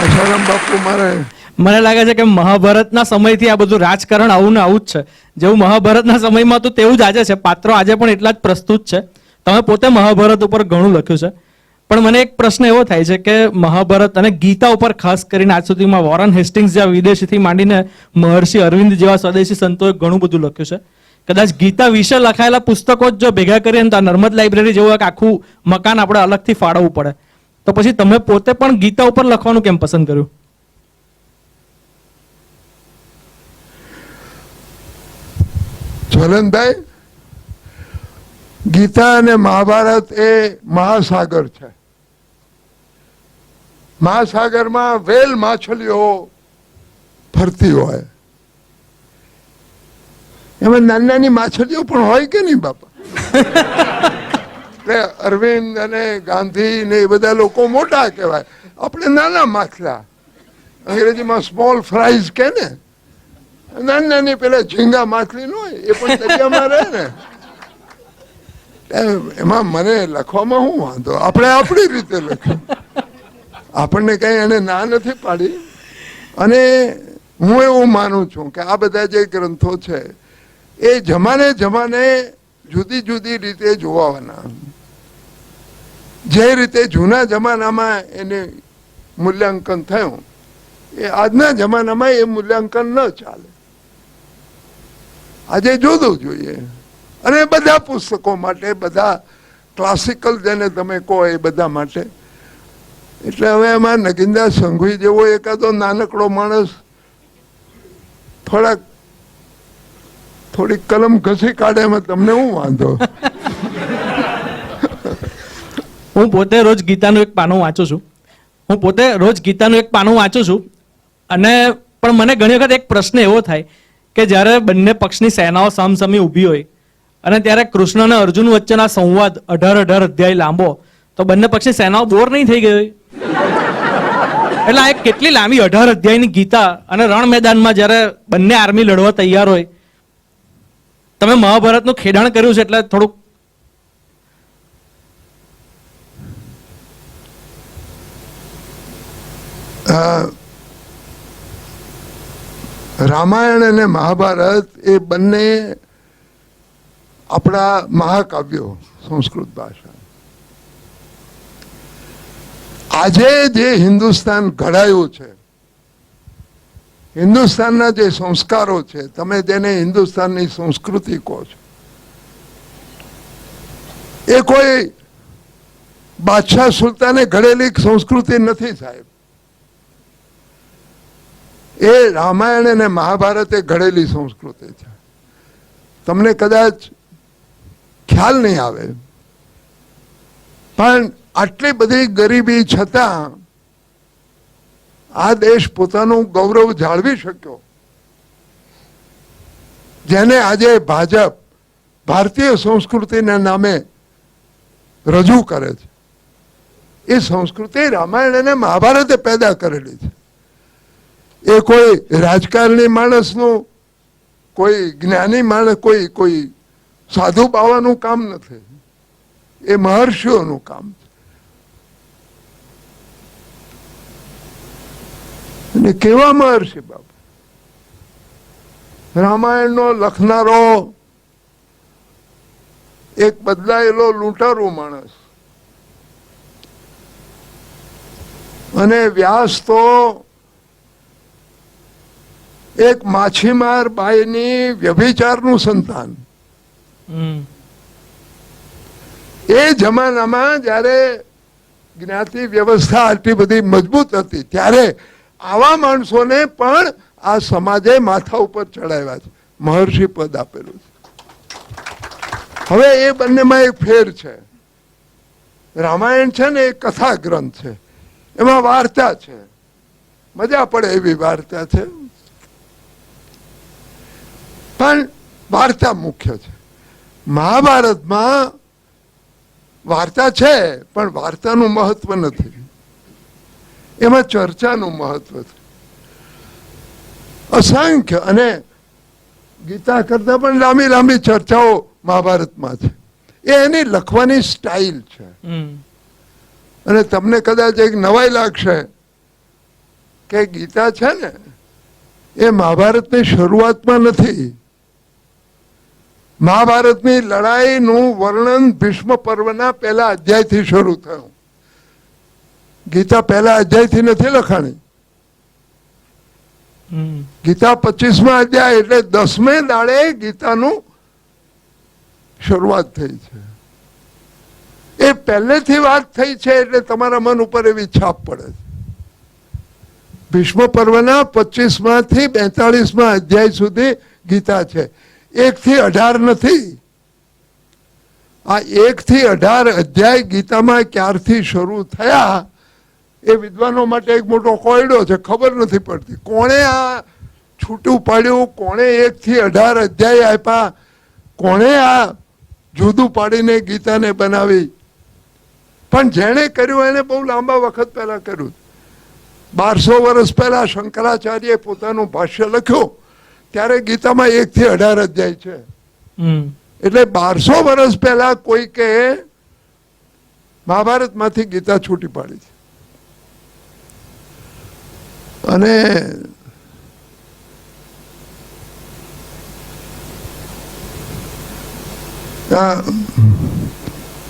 આશારામ બાપુ મારે મને લાગે છે કે મહાભારતના સમયથી આ બધું રાજકારણ આવું ને આવું જ છે. જેવું મહાભારતના સમયમાં હતું તેવું જ આજે છે. પાત્રો આજે પણ એટલા જ પ્રસ્તુત છે. તમે પોતે મહાભારત ઉપર ઘણું લખ્યું છે, પણ મને એક પ્રશ્ન એવો થાય છે કે મહાભારત અને ગીતા ઉપર ખાસ કરીને આજ સુધીમાં વોરન હેસ્ટિંગ્સ જેવા વિદેશીથી માંડીને મહર્ષિ અરવિંદ જેવા સ્વદેશી સંતોએ ઘણું બધું લખ્યું છે. કદાચ ગીતા વિશે લખાયેલા પુસ્તકો જ જો ભેગા કરીએ ને તો આ નર્મદ લાઇબ્રેરી જેવું એક આખું મકાન આપણે અલગથી ફાળવવું પડે. તો પછી તમે પોતે પણ ગીતા ઉપર લખવાનું કેમ પસંદ કર્યું? જ્વલનભાઈ, ગીતા અને મહાભારત એ મહાસાગર છે. મહાસાગરમાં વેલ માછલીઓ ફરતી હોય, એમાં નાની નાની માછલીઓ પણ હોય કે નહીં બાપા? એટલે અરવિંદ અને ગાંધી ને એ બધા લોકો મોટા કહેવાય, આપણે નાના માછલા, અંગ્રેજીમાં સ્મોલ ફ્રાઈઝ કે ને, નાની નાની પેલા ઝીંગા માછલી ન હોય એ પણ દરિયામાં રહે ને. એમાં મને લખવામાં શું વાંધો, આપણે આપણી રીતે લખ્યું, આપણને કઈ એને ના નથી પાડી. અને હું એવું માનું છું કે આ બધા જે ગ્રંથો છે એ જમાને જમાને જુદી જુદી રીતે જોવાના. જે રીતે જૂના જમાનામાં એને મૂલ્યાંકન થયું એ આજના જમાનામાં એ મૂલ્યાંકન ન ચાલે. આજે જોવું જોઈએ. અને બધા પુસ્તકો માટે, બધા ક્લાસિકલ જેને તમે કહો એ બધા માટે. એટલે હવે એમાં નગીનદાસ સંઘવી જેવો એકાદો નાનકડો માણસ થોડીક કલમ ઘસી કાઢે એમાં તમને શું વાંધો? હું પોતે રોજ ગીતાનું એક પાનું વાંચું છું. અને પણ મને ઘણી વખત એક પ્રશ્ન એવો થાય કે જ્યારે બંને પક્ષની સેનાઓ સામસામે ઊભી હોય અને ત્યારે કૃષ્ણ અને અર્જુન વચ્ચેના સંવાદ 18 અધ્યાય લાંબો, તો બંને પક્ષની સેનાઓ બોર નહીં થઈ ગઈ? એટલે આ એક કેટલી લાંબી 18 અધ્યાયની ગીતા અને રણ મેદાનમાં જ્યારે બંને આર્મી લડવા તૈયાર હોય, તમે મહાભારતનું ખેડાણ કર્યું છે એટલે થોડુંક રામાયણ અને મહાભારત એ બંને આપણા મહાકાવ્યો સંસ્કૃત ભાષા. આજે જે હિન્દુસ્તાન ઘડાયું છે, હિન્દુસ્તાનના જે સંસ્કારો છે, તમે જેને હિન્દુસ્તાનની સંસ્કૃતિ કહો છો, એ કોઈ બાદશાહ સુલતાને ઘડેલી સંસ્કૃતિ નથી સાહેબ. એ રામાયણ અને મહાભારતે ઘડેલી સંસ્કૃતિ છે. તમને કદાચ ખ્યાલ નહીં આવે, પણ આટલી બધી ગરીબી છતાં આ દેશ પોતાનું ગૌરવ જાળવી શક્યો. જેને આજે ભાજપ ભારતીય સંસ્કૃતિના નામે રજૂ કરે છે, એ સંસ્કૃતિ રામાયણ અને મહાભારતે પેદા કરેલી છે. એ કોઈ રાજકારણી માણસનું, કોઈ જ્ઞાની માણસ, કોઈ સાધુ બાવાનું કામ નથી. એ મહર્ષિઓનું કામ છે. અને કેવા મહર્ષિ બાબા! રામાયણનો લખનારો એક બદલાયેલો લૂંટારૂ માણસ, અને વ્યાસ તો એક માછીમાર બાઈની વ્યભિચારનું સંતાન. એ જમાનામાં જ્યારે જ્ઞાતિ વ્યવસ્થા આટલી બધી મજબૂત હતી ત્યારે આવા માણસોને પણ આ સમાજે માથા ઉપર ચડાવ્યા છે, મહર્ષિ પદ આપેલું છે. હવે એ બંનેમાં એક ફેર છે. રામાયણ છે ને એ કથા ગ્રંથ છે, એમાં વાર્તા છે, મજા પડે એવી વાર્તા છે, પણ વાર્તા મુખ્ય છે. મહાભારતમાં વાર્તા છે પણ વાર્તાનું મહત્વ નથી, એમાં ચર્ચાનું મહત્વ છે. અસંખ્ય, અને ગીતા કરતા પણ લાંબી લાંબી ચર્ચાઓ મહાભારતમાં છે. એ એની લખવાની સ્ટાઇલ છે. અને તમને કદાચ એક નવાઈ લાગશે કે ગીતા છે ને એ મહાભારતની શરૂઆતમાં નથી. મહાભારતની લડાઈનું વર્ણન ભીષ્મ પર્વના પહેલા અધ્યાયથી શરૂ થયું. ગીતા પહેલા અધ્યાયથી નથી લખાણી. ગીતા 25મા અધ્યાય એટલે 10મે દાડે ગીતાનું શરૂઆત થઈ છે. એ પહેલેથી વાત થઈ છે એટલે તમારા મન ઉપર એવી છાપ પડે છે. ભીષ્મ પર્વના 25માંથી 42મા અધ્યાય સુધી ગીતા છે. 1 થી 18 નથી. આ 1 થી 18 અધ્યાય ગીતામાં ક્યારથી શરૂ થયા એ વિદ્વાનો માટે એક મોટો કોયડો છે. ખબર નથી પડતી કોણે આ છૂટું પાડ્યું, કોણે 1 થી 18 અધ્યાય આપ્યા, કોણે આ જુદું પાડીને ગીતાને બનાવી. પણ જેણે કર્યું એને બહુ લાંબા વખત પહેલા કર્યું. 1200 વર્ષ પહેલા શંકરાચાર્યએ પોતાનું ભાષ્ય લખ્યું ત્યારે ગીતામાં 1 થી 18 અધ્યાય છે. એટલે 1200 વર્ષ પહેલા કોઈ કે મહાભારતમાંથી ગીતા છૂટી પાડી છે. અને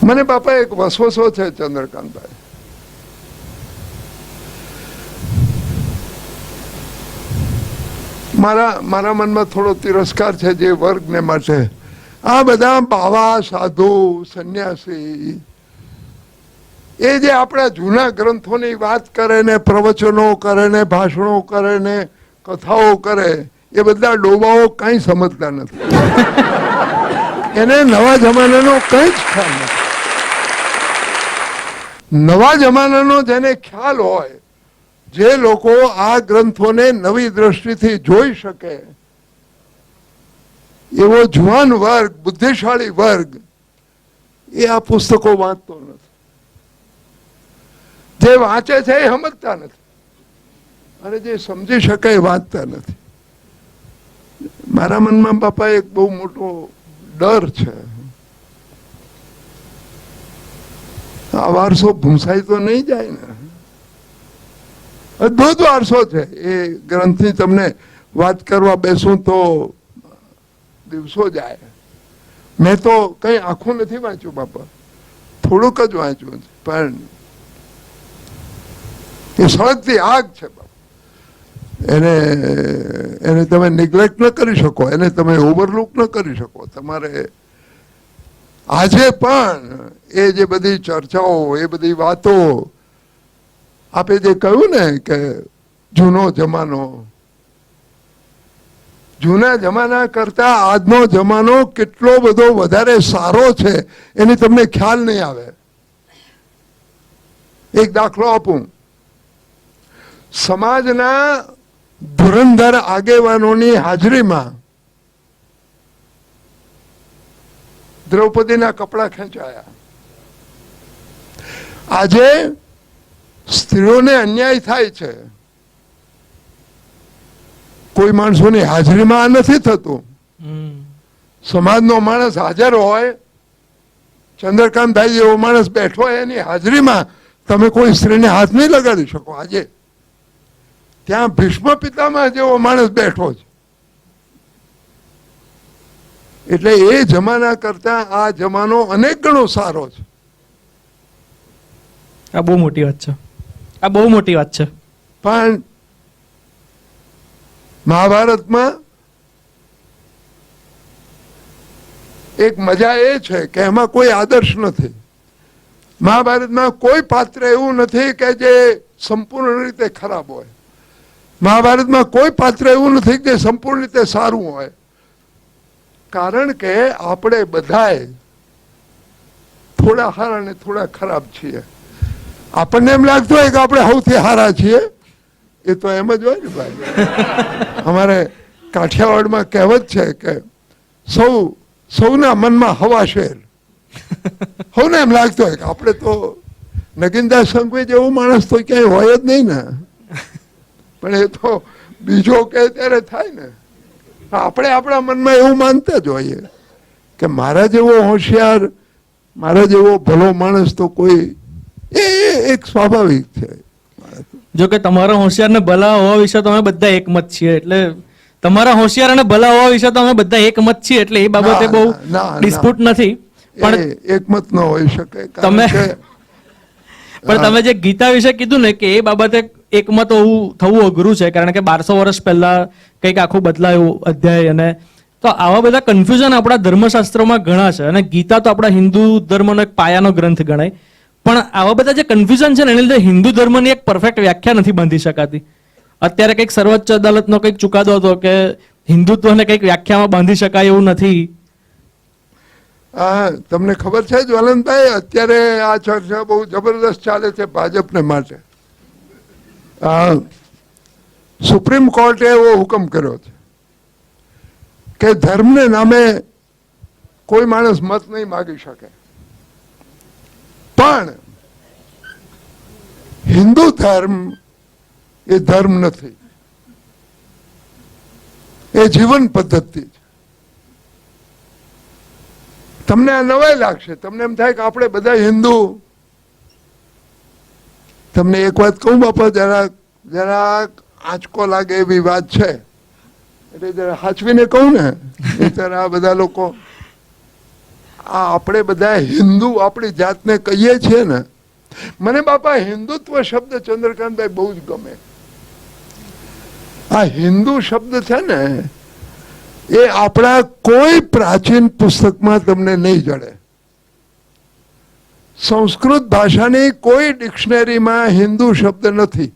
મને બાપા એક વસવસો છે ચંદ્રકાંતભાઈ. મારા મનમાં થોડો તિરસ્કાર છે જે વર્ગને માટે. આ બધા બાવા, સાધુ, સંન્યાસી એ જે આપણા જૂના ગ્રંથોની વાત કરે ને પ્રવચનો કરે ને ભાષણો કરે ને કથાઓ કરે એ બધા ડોબાઓ કંઈ સમજતા નથી. એને નવા જમાનાનો કંઈ જ ખ્યાલ નથી. નવા જમાનાનો જેને ખ્યાલ હોય, જે લોકો આ ગ્રંથોને નવી દ્રષ્ટિથી જોઈ શકે એવો જુવાન વર્ગ, બુદ્ધિશાળી વર્ગ એ આ પુસ્તકો વાંચતો નથી. જે વાંચે છે એ સમજતા નથી અને જે સમજી શકે એ વાંચતા નથી. મારા મનમાં બાપા એક બહુ મોટો ડર છે. આ વારસો ભૂંસાઈ તો નહીં જાય ને? અદભુત વારસો છે. એ ગ્રંથની તમને વાત કરવા બેસું તો દિવસો જાય. મેં તો કઈ આખું નથી વાંચ્યું બાપા, થોડુંક જ વાંચ્યું છે. પણ એ સળગતી આગ છે બાપા. એને તમે નિગ્લેક્ટ ન કરી શકો, એને તમે ઓવરલુક ન કરી શકો. તમારે આજે પણ એ જે બધી ચર્ચાઓ, એ બધી વાતો, આપે જે કહ્યું ને કે જૂનો જમાનો, જૂના જમાના કરતા આજનો જમાનો કેટલો બધો વધારે સારો છે એની તમને ખ્યાલ નહીં આવે. એક દાખલો આપું. સમાજના ધુરંધર આગેવાનોની હાજરીમાં દ્રૌપદીના કપડા ખેંચાયા. આજે સ્ત્રીઓને અન્યાય થાય છે. કોઈ માણસોની હાજરીમાં આ નથી થતું. સમાજનો માણસ હાજર હોય, ચંદ્રકાંતભાઈ જેવો માણસ બેઠો હોય એની હાજરીમાં તમે કોઈ સ્ત્રીને હાથ નહીં લગાડી શકો. આજે ત્યાં ભીષ્મ પિતામહ જેવો માણસ બેઠો છે. એટલે એ જમાના કરતા આ જમાનો અનેક ગણો સારો છે. આ બહુ મોટી વાત છે. આ બહુ મોટી વાત છે. પણ મહાભારતમાં એક મજા એ છે કે એમાં કોઈ આદર્શ નથી. મહાભારતમાં કોઈ પાત્ર એવું નથી કે જે સંપૂર્ણ રીતે ખરાબ હોય. મહાભારતમાં કોઈ પાત્ર એવું નથી કે સંપૂર્ણ રીતે સારું હોય. કારણ કે આપણે બધાએ થોડા સારા ને થોડા ખરાબ છીએ. આપણને એમ લાગતું હોય કે આપણે સૌથી સારા છીએ. એ તો એમ જ હોય ને ભાઈ. અમારે કાઠિયાવાડમાં કહેવત છે કે સૌના મનમાં હવા શેર. સૌને એમ લાગતું હોય કે આપણે તો નગીનદાસ સંઘવી જેવું માણસ તો ક્યાંય હોય જ નહીં ને. પણ એ તો બીજો કે ત્યારે થાય ને. આપણે આપણા મનમાં એવું માનતા જ હોઈએ કે મારા જેવો હોશિયાર, મારા જેવો ભલો માણસ તો કોઈ, એ એક સ્વાભાવિક છે. જો કે તમારા હોશિયાર ને ભલા હોવા વિશે તો અમે બધા એકમત છીએ, એટલે તમારા હોશિયાર અને ભલા હોવા વિશે તો અમે બધા એકમત છીએ, એટલે એ બાબતે બહુ ના. ડિસ્પ્યુટ નથી. પણ એ એકમત ન હોઈ શકે, કારણ તમે કે પણ તમે જે ગીતા વિશે કીધું ને કે એ બાબતે એકમત થવું અઘરું છે, કારણ કે 1200 વર્ષ પહેલા કંઈક આખું બદલાયું અધ્યાય, અને તો આવા બધા કન્ફ્યુઝન આપણા ધર્મશાસ્ત્રોમાં ઘણા છે, અને ગીતા તો આપણા હિન્દુ ધર્મનો એક પાયાનો ગ્રંથ ગણાય. પણ આવા બધા જે કન્ફ્યુઝન છે ને એને લીધે હિન્દુ ધર્મની એક પરફેક્ટ વ્યાખ્યા નથી બાંધી શકાતી. અત્યારે કંઈક સર્વોચ્ચ અદાલતનો કંઈક ચુકાદો હતો કે હિન્દુત્વને કંઈક વ્યાખ્યામાં બાંધી શકાય એવું નથી. હા, તમને ખબર છે જ્વલંતભાઈ, અત્યારે આ ચર્ચા બહુ જબરદસ્ત ચાલે છે ભાજપને માટે. સુપ્રીમ કોર્ટે એવો હુકમ કર્યો છે કે ધર્મને નામે કોઈ માણસ મત નહીં માગી શકે, પણ હિન્દુ ધર્મ એ ધર્મ નથી, એ જીવન પદ્ધતિ છે. તમને આ નવાઈ લાગશે, તમને એમ થાય કે આપણે બધા હિન્દુ. તમને એક વાત કહું બાપા, જરાક આંચકો લાગે એવી વાત છે, એટલે જરા હાચવીને કહું ને, નહીંતર આ બધા લોકો, આ આપણે બધા હિન્દુ આપણી જાતને કહીએ છીએ ને, મને બાપા હિન્દુત્વ શબ્દ ચંદ્રકાંતભાઈ બહુ જ ગમે. આ હિન્દુ શબ્દ છે ને, એ આપણા કોઈ પ્રાચીન પુસ્તકમાં તમને નહીં જડે. સંસ્કૃત ભાષાની કોઈ ડિક્શનરીમાં હિન્દુ શબ્દ નથી,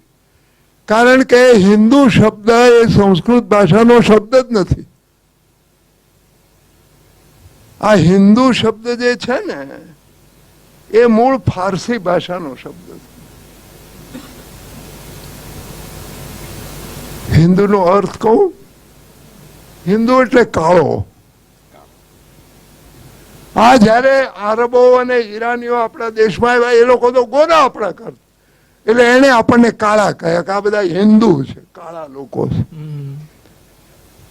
કારણ કે હિન્દુ શબ્દ એ સંસ્કૃત ભાષાનો શબ્દ જ નથી. આ હિન્દુ શબ્દ જે છે ને, એ મૂળ ફારસી ભાષાનો શબ્દ છે. હિન્દુનો અર્થ કહું, હિન્દુ એટલે કાળો. આ જયારે આરબો અને ઈરાનીઓ આપણા દેશમાં આવ્યા, એ લોકો તો ગોરા આપણા કરતા, એટલે એને આપણને કાળા કહ્યા કે આ બધા હિન્દુ છે, કાળા લોકો છે.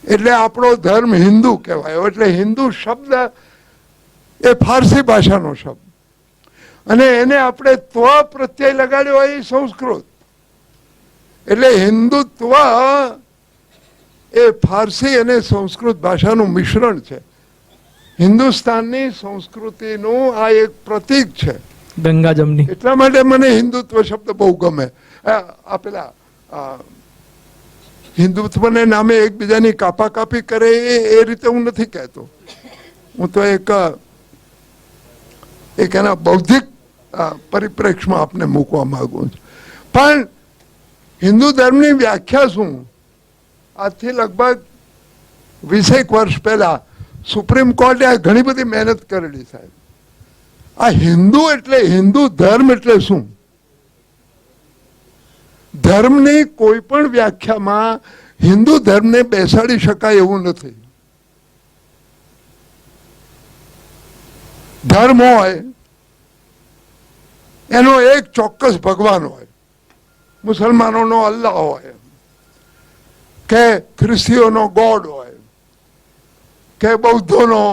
એટલે આપણો ધર્મ હિન્દુ કહેવાય. એટલે હિન્દુ શબ્દ એ ફારસી ભાષાનો શબ્દ, અને એને આપણે ત્વ પ્રત્યય લગાડ્યો હોય એ સંસ્કૃત. એટલે હિન્દુત્વ એ ફારસી અને સંસ્કૃત ભાષાનું મિશ્રણ છે. હિન્દુસ્તાનની સંસ્કૃતિનું આ એક પ્રતીક છે, ગંગા જમની. એટલા માટે મને હિન્દુત્વ શબ્દ બહુ ગમે. આ પેલા હિન્દુત્વને નામે એકબીજાની કાપાકાપી કરે એ રીતે હું નથી કહેતો. હું તો એક એના બૌદ્ધિક પરિપ્રેક્ષમાં આપને મૂકવા માંગુ છું. પણ હિન્દુ ધર્મની વ્યાખ્યા શું? આજથી લગભગ 20 વર્ષ પહેલા સુપ્રીમ કોર્ટે ઘણી બધી મહેનત કરેલી સાહેબ. આ હિન્દુ એટલે, હિન્દુ ધર્મ એટલે શું? ધર્મની કોઈ પણ વ્યાખ્યામાં હિન્દુ ધર્મને બેસાડી શકાય એવું નથી. ધર્મ હોય એનો એક ચોક્કસ ભગવાન હોય. મુસલમાનોનો અલ્લાહ હોય, કે ખ્રિસ્તીઓનો ગોડ હોય, કે બૌદ્ધોનો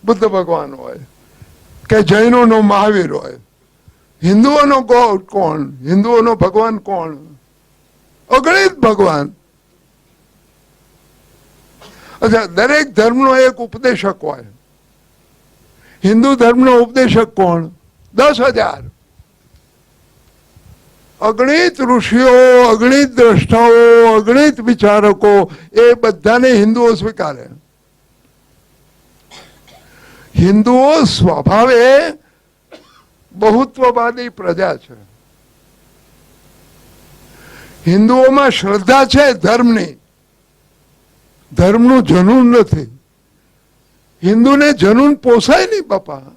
બુદ્ધ ભગવાન હોય, કે જૈનોનો મહાવીર હોય. હિન્દુઓનો ગોડ કોણ? હિન્દુઓનો ભગવાન કોણ? અગણિત ભગવાન. અચ્છા, દરેક ધર્મનો એક ઉપદેશક હોય. હિન્દુ ધર્મનો ઉપદેશક કોણ? 10,000. અગણિત ઋષિઓ, અગણિત દ્રષ્ટાઓ, અગણિત વિચારકો, એ બધાને હિન્દુઓ સ્વીકારે. હિન્દુઓ સ્વભાવે બહુત્વવાદી પ્રજા છે. હિન્દુઓમાં શ્રદ્ધા છે ધર્મની, ધર્મનું જનૂન નથી. હિન્દુને જનૂન પોસાય નહીં બાપા.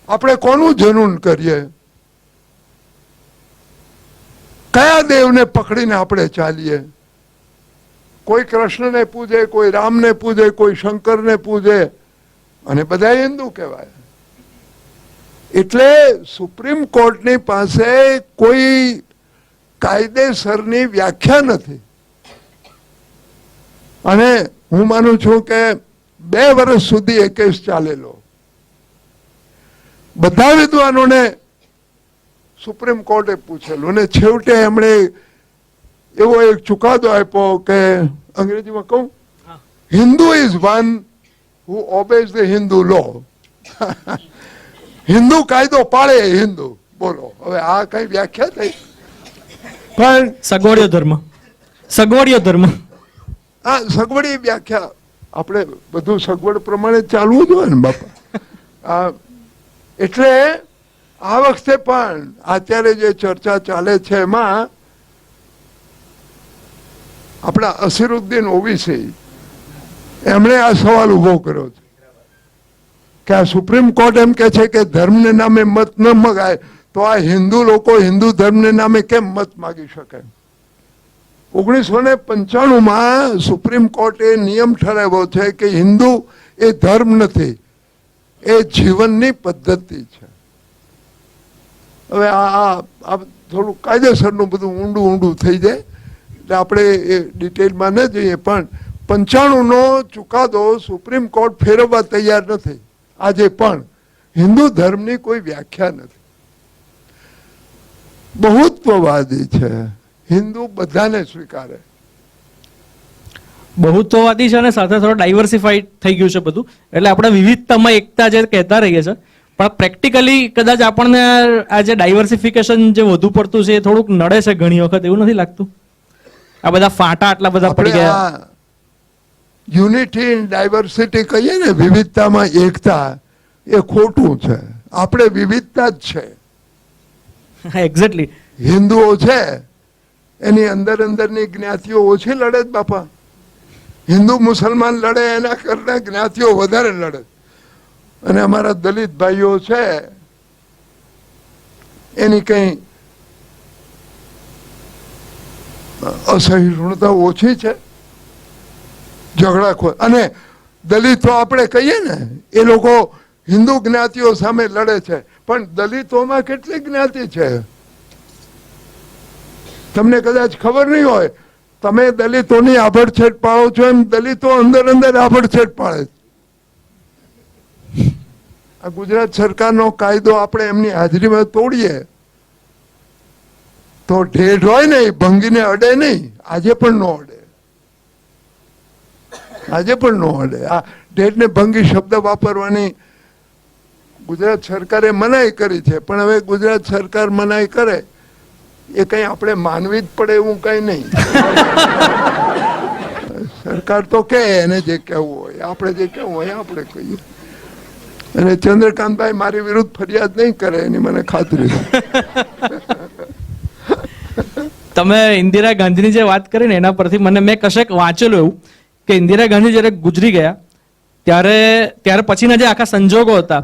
આપણે કોનું જનૂન કરીએ? કયા દેવને પકડીને આપણે ચાલીએ? કોઈ કૃષ્ણને પૂજે, કોઈ રામને પૂજે, કોઈ શંકરને પૂજે, અને બધા હિન્દુ કહેવાય. એટલે સુપ્રીમ કોર્ટની પાસે કોઈ કાયદેસરની વ્યાખ્યા નથી. અને હું માનું છું કે 2 વર્ષ સુધી એ કેસ ચાલેલો. બધા વિદ્વાનોને સુપ્રીમ કોર્ટે પૂછેલું અને છેવટે એમણે એવો એક ચુકાદો આપ્યો કે અંગ્રેજીમાં કહું, Hindu is one who obeys the Hindu law. હિન્દુ કાયદો પાળે હિન્દુ. બોલો હવે આ કઈ વ્યાખ્યા થઈ? પણ સગવડિયો ધર્મ, સગવડિયો ધર્મ. આ સગવડી વ્યાખ્યા આપણે બધું સગવડ પ્રમાણે ચાલવું જોઈએ ને બાપા. એટલે આ વખતે પણ અત્યારે જે ચર્ચા ચાલે છે એમાં આપણા અસીરુદ્દીન ઓવેસી એમણે આ સવાલ ઉભો કર્યો છે કે આ સુપ્રીમ કોર્ટ એમ કે છે કે ધર્મને નામે મત ન મગાય, તો આ હિન્દુ લોકો હિન્દુ ધર્મને નામે કેમ મત માગી શકે? 1995 સુપ્રીમ કોર્ટે નિયમ ઠરાવ્યો છે કે હિન્દુ એ ધર્મ નથી, એ જીવનની પદ્ધતિ છે. હવે આ થોડું કાયદેસરનું બધું ઊંડું ઊંડું થઈ જાય એટલે આપણે એ ડિટેલમાં ન જઈએ, પણ 95નો ચુકાદો સુપ્રીમ કોર્ટ ફેરવવા તૈયાર નથી. આજે પણ હિન્દુ ધર્મની કોઈ વ્યાખ્યા નથી. બહુત્વવાદી છે, હિન્દુ બધાને સ્વીકારે. બહુત્વવાદી છે અને સાથે થોડું ડાયવર્સિફાઈડ થઈ ગયું છે બધું, એટલે આપણે વિવિધતામાં એકતા જે કહેતા રહીએ છીએ, પણ પ્રેક્ટિકલી કદાચ આપણને આ જે ડાયવર્સિફિકેશન જે વધુ પડતું છે એ થોડુંક નડે છે ઘણી વખત, એવું નથી લાગતું? આ બધા ફાંટા આટલા બધા પડી ગયા. યુનિટી ઇન ડાયવર્સિટી કહીએ ને, વિવિધતામાં એકતા, એ ખોટું છે. આપણે વિવિધતા જ છે. એક્ઝેક્ટલી. હિન્દુઓ છે એની અંદરની જ્ઞાતિઓ ઓછી લડે જ બાપા. હિન્દુ મુસલમાન લડે એના કરતા જ્ઞાતિઓ વધારે લડે. અને અમારા દલિત ભાઈઓ છે એની કઈ અસહિષ્ણુતા ઓછી છે, ઝઘડાખોર. અને દલિતો આપણે કહીએ ને એ લોકો હિન્દુ જ્ઞાતિઓ સામે લડે છે, પણ દલિતોમાં કેટલી જ્ઞાતિ છે તમને કદાચ ખબર નહીં હોય. તમે દલિતોની આભડછેટ પાડો છો એમ દલિતો અંદર આભડછેટ પાડે. આ ગુજરાત સરકારનો કાયદો આપણે એમની હાજરીમાં તોડીએ તો ઢેઢ હોય ને એ ભંગીને અડે નહીં. આજે પણ ન અડે, આજે પણ ન અડે. આ ઢેઢ ને ભંગી શબ્દ વાપરવાની ગુજરાત સરકારે મનાઈ કરી છે, પણ હવે ગુજરાત સરકાર મનાઈ કરે એ કઈ આપણે માનવી જ પડે એવું કઈ નહીં. સરકાર તો કે એને જે કહેવું હોય, આપણે જે કહેવું હોય આપણે કહીએ. અને ચંદ્રકાંતભાઈ મારી વિરુદ્ધ ફરિયાદ નહીં કરે એની મને ખાતરી છે. તમે ઇન્દિરા ગાંધીની જે વાત કરી ને એના પરથી મેં કશેક વાંચેલું એવું કે ઇન્દિરા ગાંધી જ્યારે ગુજરી ગયા ત્યારે પછીના જે આખા સંજોગો હતા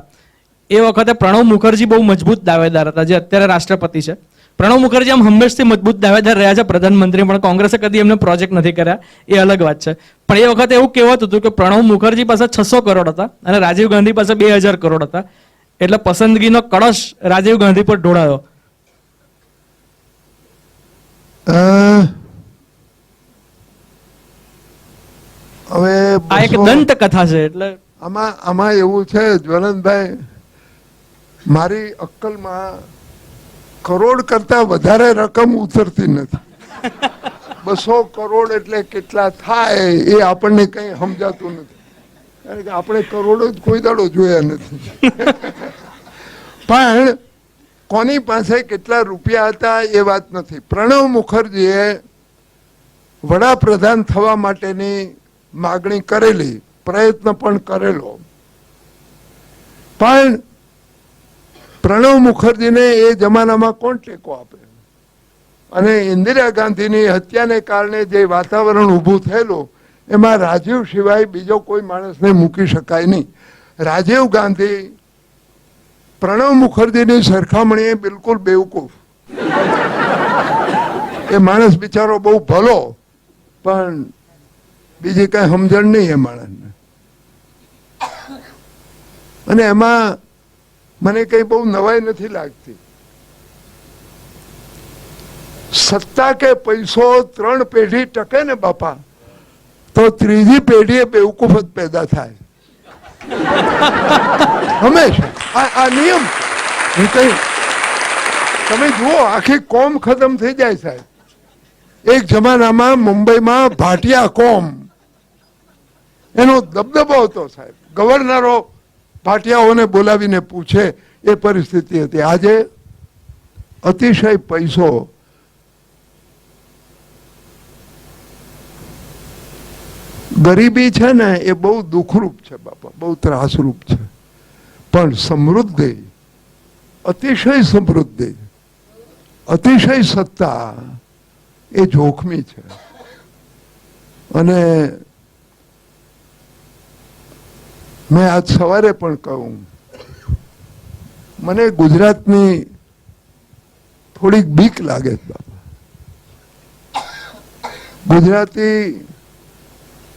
એ વખતે પ્રણવ મુખર્જી બહુ મજબૂત દાવેદાર હતા, જે અત્યારે રાષ્ટ્રપતિ છે. પ્રણવ મુખર્જી આમ હંમેશથી મજબૂત દાવેદાર રહ્યા છે પ્રધાનમંત્રી, પણ કોંગ્રેસે કદી એમને પ્રોજેક્ટ નથી કર્યા, એ અલગ વાત છે. પણ એ વખતે એવું કહેવાતું હતું કે પ્રણવ મુખર્જી પાસે 600 કરોડ હતા અને રાજીવ ગાંધી પાસે 2000 કરોડ હતા, એટલે પસંદગીનો કળશ રાજીવ ગાંધી પર ઢોળાયો. હવે આ એક દંત કથા છે. એટલે આમાં એવું છે જ્વલંતભાઈ, મારી અક્કલમાં કરોડ કરતા વધારે રકમ ઉતરતી નથી. 200 કરોડ એટલે કેટલા થાય એ આપણને કઈ સમજાતું નથી, કારણ કે આપણે કરોડો જ કોઈ દાડો જોયા નથી. પણ કોની પાસે કેટલા રૂપિયા હતા એ વાત નથી. પ્રણવ મુખર્જીએ વડાપ્રધાન થવા માટેની માગણી કરેલી, પ્રયત્ન પણ કરેલો, પણ પ્રણવ મુખર્જીને એ જમાનામાં કોણ ટેકો આપે? અને ઇન્દિરા ગાંધીની હત્યાને કારણે જે વાતાવરણ ઊભું થયેલું એમાં રાજીવ સિવાય બીજો કોઈ માણસને મૂકી શકાય નહીં. રાજીવ ગાંધી પ્રણવ મુખર્જીની સરખામણીએ બિલકુલ બેવકૂફ. એ માણસ બિચારો બહુ ભલો, પણ બીજી કઈ સમજણ નહીં એ માણસને. અને એમાં મને કઈ બહુ નવાઈ નથી લાગતી. સત્તા કે પૈસો 3 પેઢી ટકે ને બાપા, તો ત્રીજી પેઢીએ બેવકૂફ જ પેદા થાય હંમેશા. આ નિયમ હું કઈ તમે જુઓ આખી કોમ ખતમ થઈ જાય સાહેબ. એક જમાનામાં મુંબઈમાં ભાટિયા કોમ એનો દબદબો હતો સાહેબ. ગવર્નરો ભાટિયાઓને બોલાવીને પૂછે એ પરિસ્થિતિ હતી. આજે અતિશય પૈસો, ગરીબી છે ને એ બહુ દુઃખરૂપ છે બાપા, બહુ ત્રાસરૂપ છે. પણ સમૃદ્ધિ, અતિશય સમૃદ્ધિ, અતિશય સત્તા એ જોખમી છે. અને મેં આજ સવારે પણ કહ્યું, મને ગુજરાતની થોડીક બીક લાગે છે બાપા. ગુજરાતી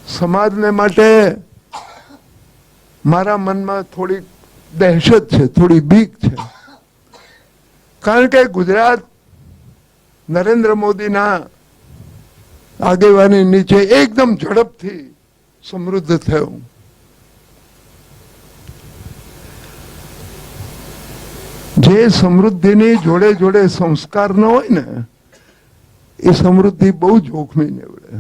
સમાજને માટે મારા મનમાં થોડીક દહેશત છે, થોડી બીક છે. કારણ કે ગુજરાત નરેન્દ્ર મોદીના આગેવાની નીચે એકદમ ઝડપથી સમૃદ્ધ થયું. જે સમૃદ્ધિની જોડે જોડે સંસ્કાર ન હોય ને એ સમૃદ્ધિ બહુ જોખમી નીવડે.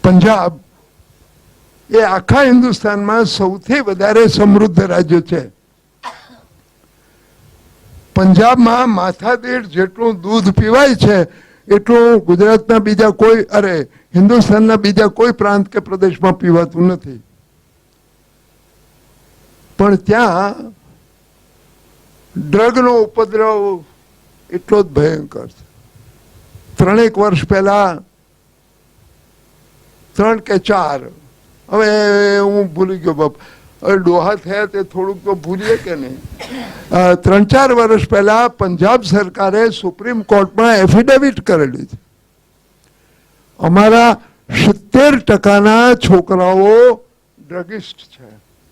પંજાબ એ આખા હિન્દુસ્તાનમાં સૌથી વધારે સમૃદ્ધ રાજ્ય છે. પંજાબમાં માથાદીઠ જેટલું દૂધ પીવાય છે એટલું ગુજરાતના બીજા કોઈ હિન્દુસ્તાનના બીજા કોઈ પ્રાંત કે પ્રદેશમાં પીવાતું નથી. પણ ત્યાં ડ્રગનો ઉપદ્રવ એટલો જ ભયંકર છે. 3 વર્ષ પહેલા 3 કે 4, હવે હું ભૂલી ગયો બાપ, હવે ડોહા થયા તે થોડુંક તો ભૂલીએ કે નહીં. 3-4 વર્ષ પહેલા પંજાબ સરકારે સુપ્રીમ કોર્ટમાં એફિડેવિટ કરેલી છે. અમારા 70% છોકરાઓ ડ્રગિસ્ટ છે.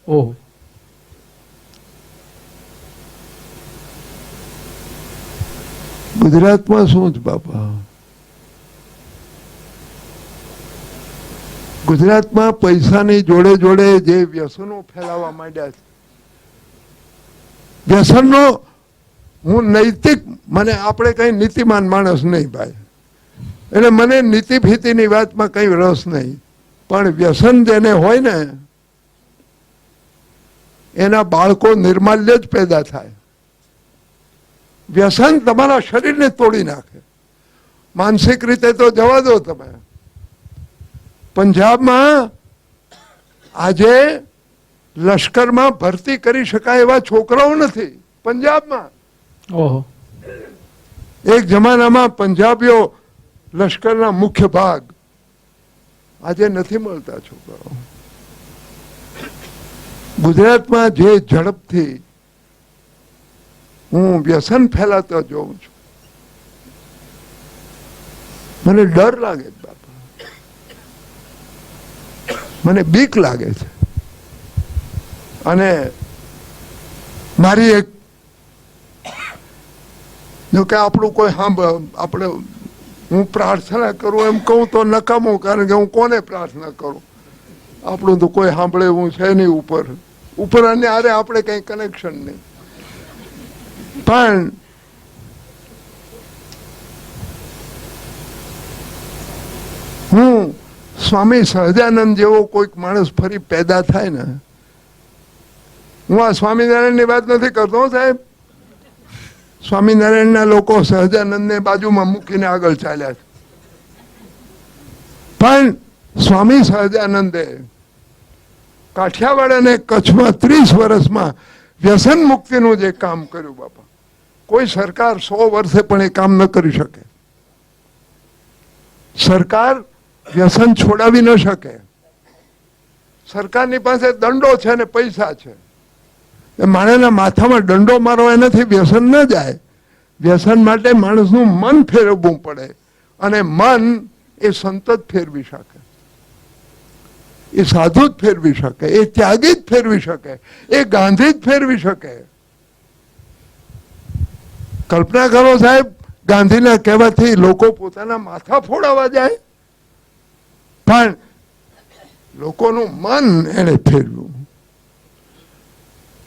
ઓહ, ગુજરાતમાં શું છે બાપા? ગુજરાતમાં પૈસાની જોડે જોડે જે વ્યસનો ફેલાવા માંડ્યા છે, વ્યસનનો હું નૈતિક, મને આપણે કઈ નીતિમાન માણસ નહીં ભાઈ, એટલે મને નીતિ ભીતિની વાતમાં કઈ રસ નહીં. પણ વ્યસન જેને હોય ને એના બાળકો નિર્માલ્ય જ પેદા થાય. વ્યસન તમારા શરીરને તોડી નાખે. માનસિક રીતે તો જવા દો તમે. પંજાબમાં આજે લશ્કરમાં ભરતી કરી શકાય એવા છોકરાઓ નથી પંજાબમાં. ઓહો, એક જમાનામાં પંજાબીઓ લશ્કરના મુખ્ય ભાગ, આજે નથી મળતા છોકરાઓ. ગુજરાતમાં જે ઝડપથી હું વ્યસન ફેલાતો જોઉં છું, મને ડર લાગે છે બાપા, મને બીક લાગે છે. અને મારી એક, જો કે આપણું કોઈ આપણે હું પ્રાર્થના કરું એમ કહું તો નકામું, કારણ કે હું કોને પ્રાર્થના કરું? આપણું તો કોઈ સાંભળે એવું છે નહીં ઉપર અને આરે આપણે કઈ કનેક્શન નહીં. પણ હું સ્વામી સહજાનંદ જેવો કોઈક માણસ ફરી પેદા થાય ને, હું આ સ્વામિનારાયણની વાત નથી કરતો સાહેબ. સ્વામિનારાયણના લોકો સહજાનંદને બાજુમાં મૂકીને આગળ ચાલ્યા છે. પણ સ્વામી સહજાનંદે કાઠિયાવાડ અને કચ્છમાં 30 વર્ષમાં વ્યસન મુક્તિનું જે કામ કર્યું બાપા, કોઈ સરકાર 100 વર્ષે પણ એ કામ ન કરી શકે. સરકાર વ્યસન છોડાવી ન શકે. સરકારની પાસે દંડો છે ને પૈસા છે. એ માણસના માથામાં દંડો મારવો એનાથી વ્યસન ન જાય. વ્યસન માટે માણસનું મન ફેરવવું પડે, અને મન એ સંત જ ફેરવી શકે, એ સાધુ જ ફેરવી શકે, એ ત્યાગી જ ફેરવી શકે, એ ગાંધી જ ફેરવી શકે. કલ્પના કરો સાહેબ, ગાંધીના કહેવાથી લોકો પોતાના માથા ફોડાવા જાય. પણ લોકોનું મન એને ફેરવ્યું.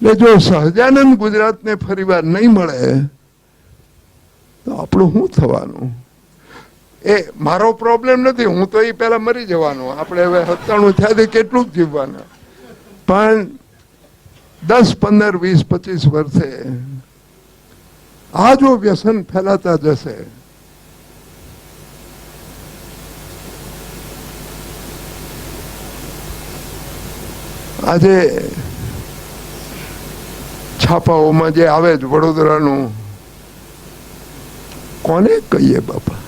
એટલે જો સહજાનંદ ગુજરાતને ફરીવાર નહીં મળે તો આપણું શું થવાનું? એ મારો પ્રોબ્લેમ નથી, હું તો એ પહેલા મરી જવાનો. આપણે હવે 97 થયાથી કેટલું જ જીવવાના, પણ 10, 15, 20, 25 વર્ષે આ જો વ્યસન ફેલાતા જશે આજે છાપાઓમાં જે આવે છે વડોદરાનું, કોને કહીએ બાપા?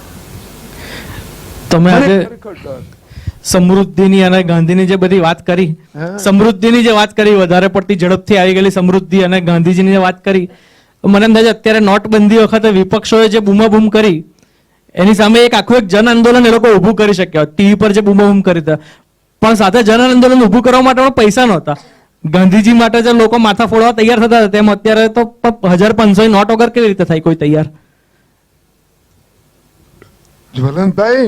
તમે આજે મને ખરેખર ડર. સમૃદ્ધિની અને ગાંધીની જે બધી વાત કરી, હા. સમૃદ્ધિની જે વાત કરી, વધારે પડતી ઝડપથી આવી ગયેલી સમૃદ્ધિ અને ગાંધીજીની જે વાત કરી, મને એમ થાય છે અત્યારે નોટબંધી વખતે વિપક્ષોએ જે બૂમાબૂમ કરી એની સામે એક આખું એક જન આંદોલન એ લોકો ઊભું કરી શક્યા. ટીવી પર જે બૂમાબૂમ કરી હતા, પણ સાથે જન આંદોલન ઊભું કરવા માટે પણ પૈસા નહોતા. ગાંધીજી માટે જે લોકો માથા ફોડવા તૈયાર થતા હતા, તેમ અત્યારે તો 1500 નોટ વગર કેવી રીતે થાય કોઈ તૈયાર? જ્વલંતભાઈ,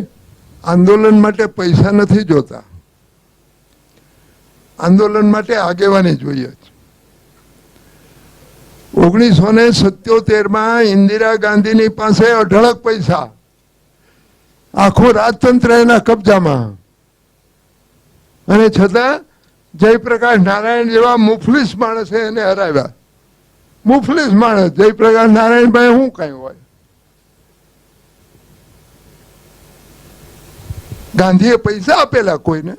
આંદોલન માટે પૈસા નથી જોતા, આંદોલન માટે આગેવાની જોઈએ છે. 1977 ઇન્દિરા ગાંધીની પાસે અઢળક પૈસા, આખું રાજતંત્ર એના કબજામાં, અને છતાં જયપ્રકાશ નારાયણ જેવા મુફલીસ માણસે એને હરાવ્યા. મુફલીસ માણસ જયપ્રકાશ નારાયણભાઈ શું કઈ હોય? ગાંધીએ પૈસા આપેલા કોઈને?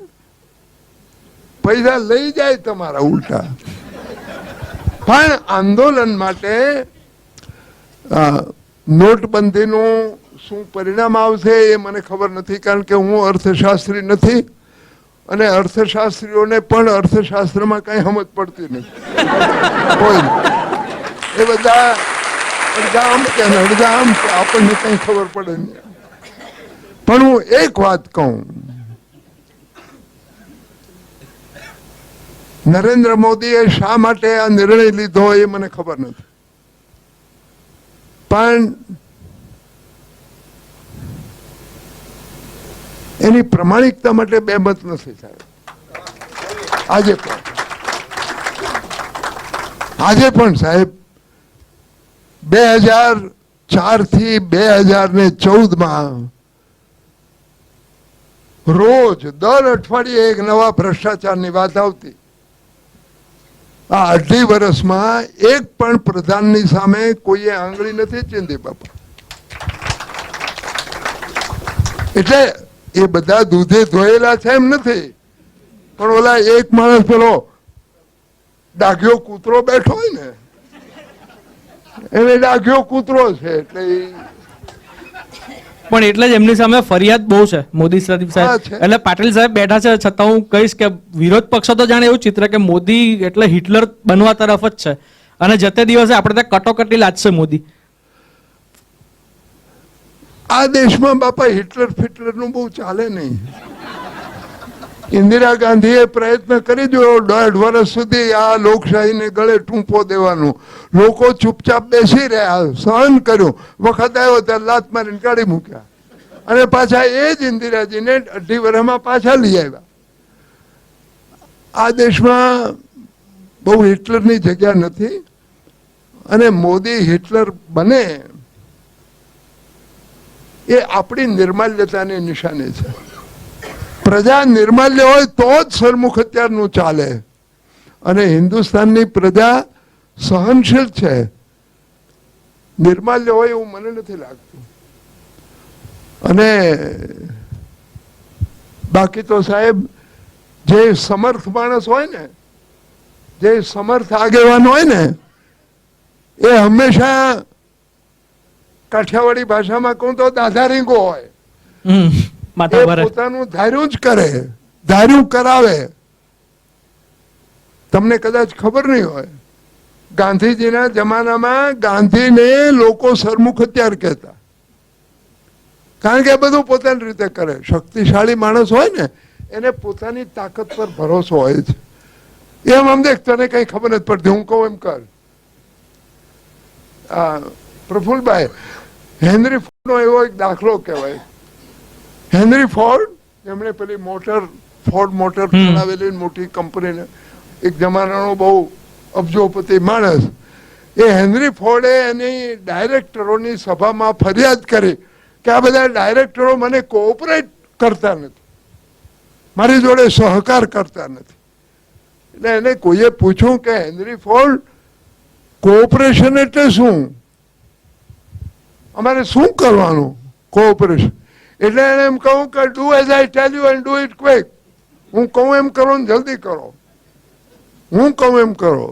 પૈસા લઈ જાય તમારા ઉલટા. પણ આંદોલન માટે નોટબંધીનું શું પરિણામ આવશે એ મને ખબર નથી, કારણ કે હું અર્થશાસ્ત્રી નથી અને અર્થશાસ્ત્રીઓને પણ અર્થશાસ્ત્રમાં કઈ સમજ પડતી નથી કોઈ. એ બધા અડધા આમ કે અડધા આમ કે, આપણને કઈ ખબર પડે નહીં. પણ હું એક વાત કહું, નરેન્દ્ર મોદીએ શા માટે આ નિર્ણય લીધો એ મને ખબર નથી, પણ એની પ્રમાણિકતા માટે બેમત નથી સાહેબ. આજે પણ સાહેબ 2004 થી 2014 રોજ દર અઠવાડિયે એક નવા ભ્રષ્ટાચારની વાત આવતી. આ 2.5 વર્ષમાં એક પણ પ્રધાનની સામે કોઈએ આંગળી નથી ચીંધી બાપા. એટલે એ બધા દૂધે ધોયેલા છે એમ નથી, પણ ઓલા એક માણસ પેલો ડાઘ્યો કૂતરો બેઠો હોય ને, એને ડાઘ્યો કૂતરો છે એટલે પણ એટલે જ એમની સામે ફરિયાદ બહુ છે મોદી સાહેબ. હા, છે. એટલે પાટીલ સાહેબ બેઠા છે, છતાં હું કહીશ કે વિરોધ પક્ષો તો જાણે એવું ચિત્ર કે મોદી એટલે હિટલર બનવા તરફ જ છે, અને જતે દિવસે આપણે ત્યાં કટોકટી લાદશે મોદી. આ દેશમાં બાપા હિટલર ફિટલરનું બહુ ચાલે નહીં. ઇન્દિરા ગાંધીએ પ્રયત્ન કરી જોયો 1.5 વર્ષ સુધી આ લોકશાહીને ગળે ટૂંપો દેવાનું. લોકો ચૂપચાપ બેસી રહ્યા, સહન કર્યું. વખત આવ્યો ત્યારે લાત મારીને કાઢી મૂક્યા, અને પાછા એ જ ઇન્દિરાજીને 2.5 વર્ષમાં પાછા લઈ આવ્યા. આ દેશમાં બહુ હિટલરની જગ્યા નથી, અને મોદી હિટલર બને એ આપણી નિર્માલ્યતાની નિશાની છે. પ્રજા નિર્માલ્ય હોય તો જ સરમુખ હત્યારનું ચાલે, અને હિન્દુસ્તાનની પ્રજા સહનશીલ છે. નિર્માલ્ય હોય એવું મને નથી લાગતું. અને બાકી તો સાહેબ, જે સમર્થ માણસ હોય ને, જે સમર્થ આગેવાન હોય ને, એ હંમેશા, કાઠિયાવાડી ભાષામાં કહું તો દાધારીંગો હોય. માથા એ ભરે. પોતાનું ધાર્યું જ કરે, ધાર્યું કરાવે. તમને કદાચ ખબર નહીં હોય, ગાંધીજીના જમાનામાં ગાંધીને લોકો સરમુખ હત્યાર કહેતા, કારણ કે બધું પોતાની રીતે કરે. શક્તિશાળી માણસ હોય ને, એને પોતાની તાકાત પર ભરોસો હોય છે. એમ આમ દેખ, તને કઈ ખબર નથી પડતી, હું કહું એમ કર. પ્રફુલભાઈ, હેનરી ફોર્ડનો એવો એક દાખલો કહેવાય. હેનરી ફોર્ડ એમણે પેલી ફોર્ડ મોટર ચલાવેલી મોટી કંપનીને, એક જમાનાનો બહુ અબજોપતિ માણસ, એ હેનરી ફોર્ડે એની ડાયરેક્ટરોની સભામાં ફરિયાદ કરી કે આ બધા ડાયરેક્ટરો મને કોઓપરેટ કરતા નથી, મારી જોડે સહકાર કરતા નથી. એટલે એને કોઈએ પૂછ્યું કે હેનરી ફોર્ડ, કોઓપરેશન એટલે શું, અમારે શું કરવાનું કોઓપરેશન? એટલે એને એમ કહું કે do as I tell you and do it quick. હું કહું એમ કરો ને જલ્દી કરો, હું કહું એમ કરો.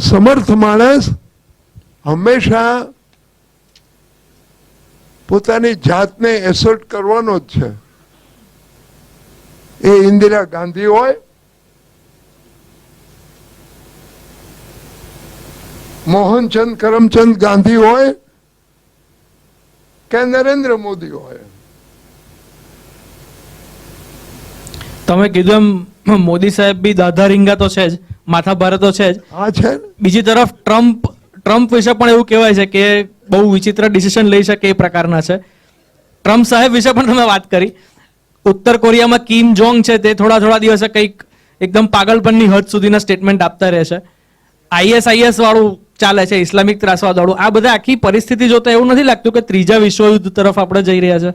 સમર્થ માણસ હંમેશા પોતાની જાતને એસર્ટ કરવાનો જ છે. એ ઇન્દિરા ગાંધી હોય, મોહનચંદ કરમચંદ ગાંધી હોય કે નરેન્દ્ર મોદી હોય. તમે કીધું એમ મોદી સાહેબ બી દાદા રીંગા તો છે જ, માથા ભારે તો છે જ. હા છે ને? બીજી તરફ ટ્રમ્પ વિશે પણ એવું કહેવાય છે કે બહુ વિચિત્ર ડિસિઝન લઈ શકે એ પ્રકારના છે. ટ્રમ્પ સાહેબ વિશે પણ તમે વાત કરી. ઉત્તર કોરિયામાં કિમ જોંગ છે તે થોડા દિવસે કંઈક એકદમ પાગલપનની હદ સુધીના સ્ટેટમેન્ટ આપતા રહે છે. ISIS વાળું ચાલે છે, ઇસ્લામિક ત્રાસવાદ વાળું. આ બધા આખી પરિસ્થિતિ જોતા એવું નથી લાગતું કે ત્રીજા વિશ્વયુદ્ધ તરફ આપણે જઈ રહ્યા છે?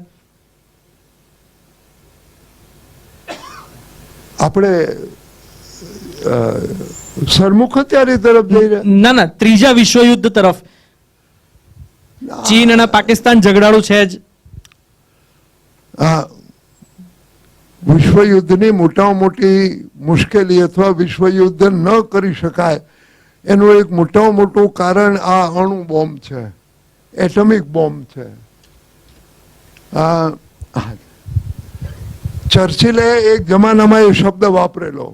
આપણે સરમુખ હત્યારી તરફ જઈ રહ્યા? ના, ત્રીજા વિશ્વયુદ્ધ તરફ. ચીન અને પાકિસ્તાન ઝઘડાળું છે જ. હા, વિશ્વયુદ્ધની મોટામાં મોટી મુશ્કેલી અથવા વિશ્વયુદ્ધ ન કરી શકાય એનું એક મોટામાં મોટું કારણ આ અણુ બોમ્બ છે, એટમિક બોમ્બ છે. ચર્ચિલે એક જમાનામાં એ શબ્દ વાપરેલો.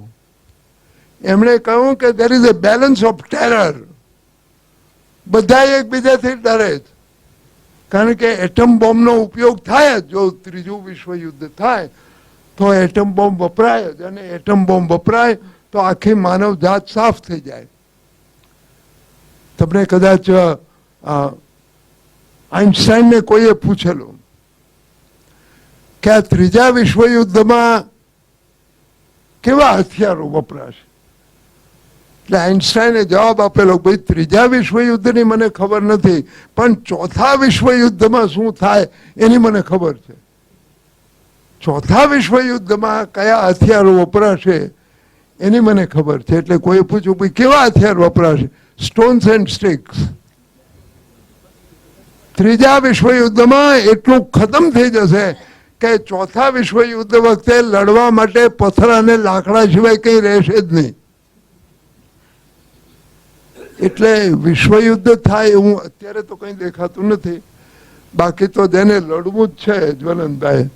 એમણે કહ્યું કે there is a balance of terror. બધા એકબીજાથી ડરે જ, કારણ કે એટમ બોમ્બનો ઉપયોગ થાય જ. જો ત્રીજું વિશ્વયુદ્ધ થાય તો એટમ બોમ્બ વપરાય જ, અને એટમ બોમ્બ વપરાય તો આખી માનવ જાત સાફ થઈ જાય. તમને કદાચ આઇન્સ્ટાઈનને કોઈએ પૂછેલું કે આ ત્રીજા વિશ્વયુદ્ધમાં કેવા હથિયારો વપરાશે, એટલે આઇન્સ્ટાઈને જવાબ આપેલો, ભાઈ ત્રીજા વિશ્વયુદ્ધની મને ખબર નથી, પણ ચોથા વિશ્વયુદ્ધમાં શું થાય એની મને ખબર છે. ચોથા વિશ્વયુદ્ધમાં કયા હથિયારો વપરાશે એની મને ખબર છે. એટલે કોઈ પૂછ્યું ભાઈ કેવા હથિયાર વપરાશે? Stones and sticks. ત્રીજા વિશ્વયુદ્ધમાં એટલું ખતમ થઈ જશે કે ચોથા વિશ્વયુદ્ધ વખતે લડવા માટે પથ્થર અને લાકડા સિવાય કંઈ રહેશે જ નહીં. એટલે વિશ્વયુદ્ધ થાય એવું અત્યારે તો કંઈ દેખાતું નથી. બાકી તો જેને લડવું જ છે જ્વલંતભાઈ,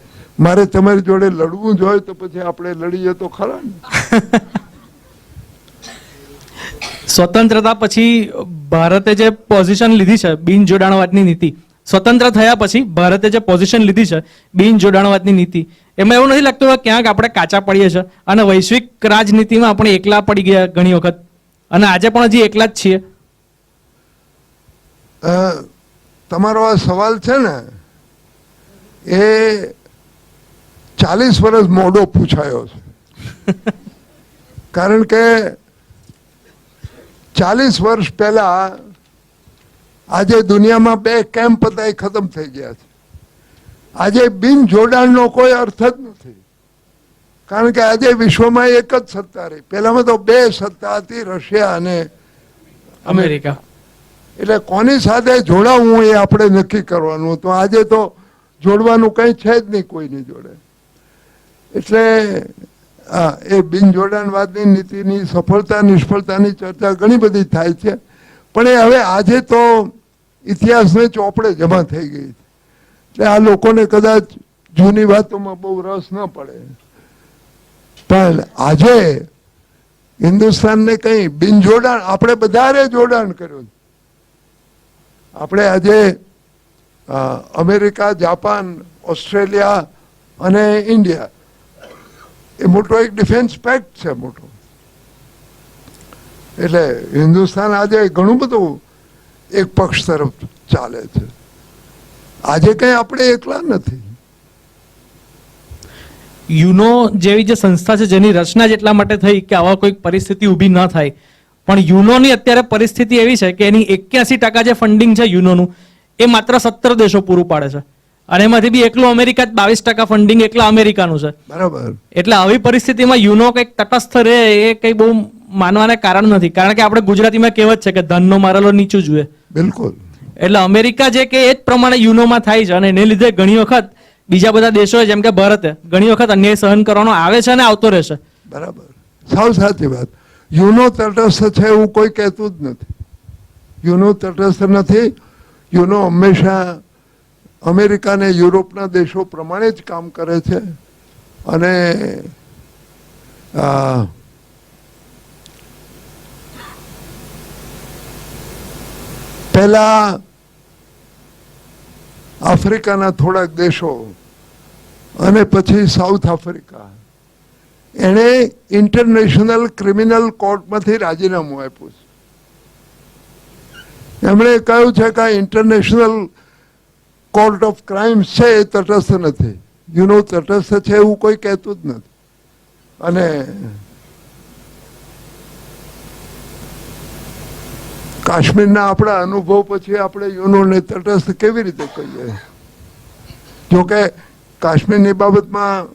મારે તમારી જોડે લડવું જ હોય તો પછી આપણે લડીએ તો ખરા ને. સ્વતંત્રતા પછી ભારતે જે પોઝિશન લીધી છે બિન જોડાણવાદની નીતિ, સ્વતંત્ર થયા પછી ભારતે જે પોઝિશન લીધી છે બિન જોડાણવાદની નીતિ, એમાં એવું નથી લાગતું કે ક્યાંક આપણે કાચા પડીએ છીએ અને વૈશ્વિક રાજનીતિમાં આપણે એકલા પડી ગયા ઘણી વખત, અને આજે પણ હજી એકલા જ છીએ? તમારો આ સવાલ છે ને એ 40 વર્ષ મોડો પૂછાયો છે. કારણ કે 40 વર્ષ પહેલા આજે દુનિયામાં 2 કેમ્પ હતા, એ ખતમ થઈ ગયા છે. આજે બિન જોડાણનો કોઈ અર્થ જ નથી, કારણ કે આજે વિશ્વમાં એક જ સત્તા રહી. પહેલામાં તો 2 સત્તા હતી, રશિયા અને અમેરિકા. એટલે કોની સાથે જોડાવું એ આપણે નક્કી કરવાનું. તો આજે તો જોડવાનું કંઈ છે જ નહીં કોઈની જોડે. એટલે એ બિન જોડાણવાદની નીતિની સફળતા નિષ્ફળતાની ચર્ચા ઘણી બધી થાય છે, પણ એ હવે આજે તો ઇતિહાસને ચોપડે જમા થઈ ગઈ છે. એટલે આ લોકોને કદાચ જૂની વાતોમાં બહુ રસ ન પડે, પણ આજે હિન્દુસ્તાનને કંઈ બિન જોડાણ, આપણે બધાએ જોડાણ કર્યું. આપણે આજે અમેરિકા, જાપાન, ઓસ્ટ્રેલિયા અને ઇન્ડિયા, એ મોટો એક ડિફેન્સ પેક્ટ છે મોટો. એટલે હિન્દુસ્તાન આજે ઘણું બધું એક પક્ષ તરફ ચાલે છે. આજે કંઈ આપણે એકલા નથી. યુનો જેવી જે સંસ્થા છે જેની રચના જ એટલા માટે થઈ કે આવા કોઈક પરિસ્થિતિ ઊભી ન થાય, પણ યુનોની અત્યારે પરિસ્થિતિ એવી છે કે એની 81% જે ફંડિંગ છે યુનોનું એ માત્ર 17 દેશો પૂરું પાડે છે, અને એમાંથી બી એકલું અમેરિકા જ 22% ફંડિંગ એકલા અમેરિકાનું છે. બરાબર. એટલે આવી પરિસ્થિતિમાં યુનો કંઈક તટસ્થ રહે એ કંઈ બહુ માનવાને કારણ નથી, કારણ કે આપણે ગુજરાતીમાં કહેવત છે કે ધનનો મારેલો નીચું જુએ. બિલકુલ. એટલે અમેરિકા જે કે એ જ પ્રમાણે યુનોમાં થાય છે, અને એને લીધે ઘણી વખત બીજા બધા દેશોએ જેમ કે ભારતે ઘણી વખત અન્યાય સહન કરવાનો આવે છે અને આવતો રહેશે. બરાબર, સાવ સાચી વાત. યુનો તટસ્થ છે એવું કોઈ કહેતું જ નથી. યુનો તટસ્થ નથી. યુનો હંમેશા અમેરિકા અને યુરોપના દેશો પ્રમાણે જ કામ કરે છે, અને પહેલા આફ્રિકાના થોડાક દેશો અને પછી સાઉથ આફ્રિકા, એણે ઇન્ટરનેશનલ ક્રિમિનલ કોર્ટમાંથી રાજીનામું આપ્યું છે. એમણે કહ્યું છે કે આ ઇન્ટરનેશનલ કોર્ટ ઓફ ક્રાઇમ્સ છે એ તટસ્થ નથી. યુનો તટસ્થ છે એવું કોઈ કહેતું જ નથી. અને કાશ્મીરના આપણા અનુભવ પછી આપણે યુનોને તટસ્થ કેવી રીતે કહીએ? જોકે કાશ્મીરની બાબતમાં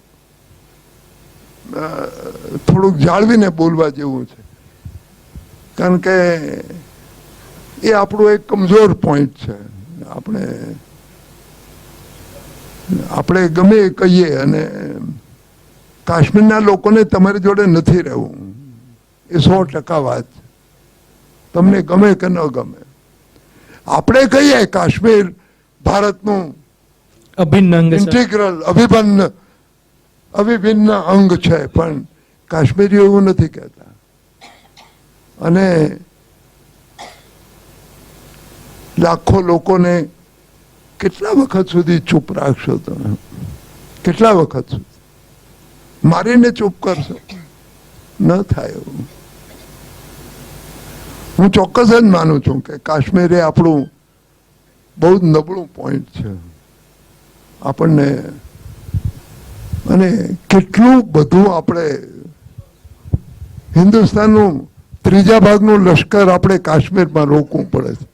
થોડુંક જાળવીને બોલવા જેવું છે, કારણ કે એ આપણું એક કમજોર પોઈન્ટ છે. આપણે ગમે એ કહીએ, અને કાશ્મીરના લોકોને તમારી જોડે નથી રહેવું એ 100% વાત. તમને ગમે કે ન ગમે, આપણે કહીએ કાશ્મીર ભારતનું અભિન્ન અંગ છે, ઇન્ટિગ્રલ અવિભિન્ન અંગ છે, પણ કાશ્મીરીઓ એવું નથી કહેતા. અને લાખો લોકોને કેટલા વખત સુધી ચૂપ રાખશો તમે? કેટલા વખત સુધી મારીને ચૂપ કરશો? ન થાય એવું. હું ચોક્કસ જ માનું છું કે કાશ્મીર એ આપણું બહુ જ નબળું પોઈન્ટ છે આપણને. અને કેટલું બધું આપણે હિન્દુસ્તાનનું 3જા ભાગનું લશ્કર આપણે કાશ્મીરમાં રોકવું પડે છે.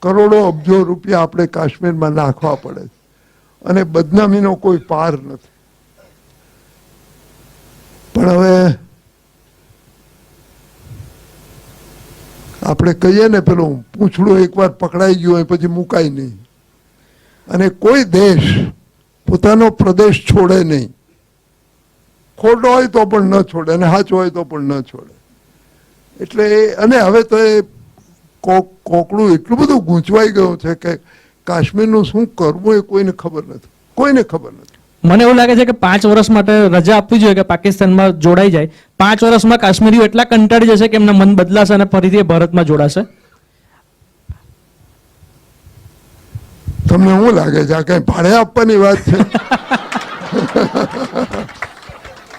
કરોડો અબજો રૂપિયા આપણે કાશ્મીરમાં નાખવા પડે છે, અને બદનામીનો કોઈ પાર નથી. પણ હવે આપણે કહીએ ને, પેલું પૂંછડું એકવાર પકડાઈ ગયું હોય પછી મુકાય નહીં. અને કોઈ દેશ પોતાનો પ્રદેશ છોડે નહીં. ખોટો હોય તો પણ ન છોડે, અને સાચો હોય તો પણ ન છોડે. એટલે અને હવે તો એ કોકડું એટલું બધું ગૂંચવાઈ ગયું છે કે કાશ્મીરનું શું કરવું એ કોઈને ખબર નથી. કોઈને ખબર નથી. મને એવું લાગે છે કે 5 વર્ષ માટે રજા આપવી જોઈએ કે પાકિસ્તાનમાં જોડાઈ જાય. 5 વર્ષમાં કાશ્મીરીઓ એટલા કંટાળી જશે કે એમના મન બદલાશે અને ફરીથી ભારતમાં જોડાશે. તમને શું લાગે છે આ કઈ ભાડે આપવાની વાત છે?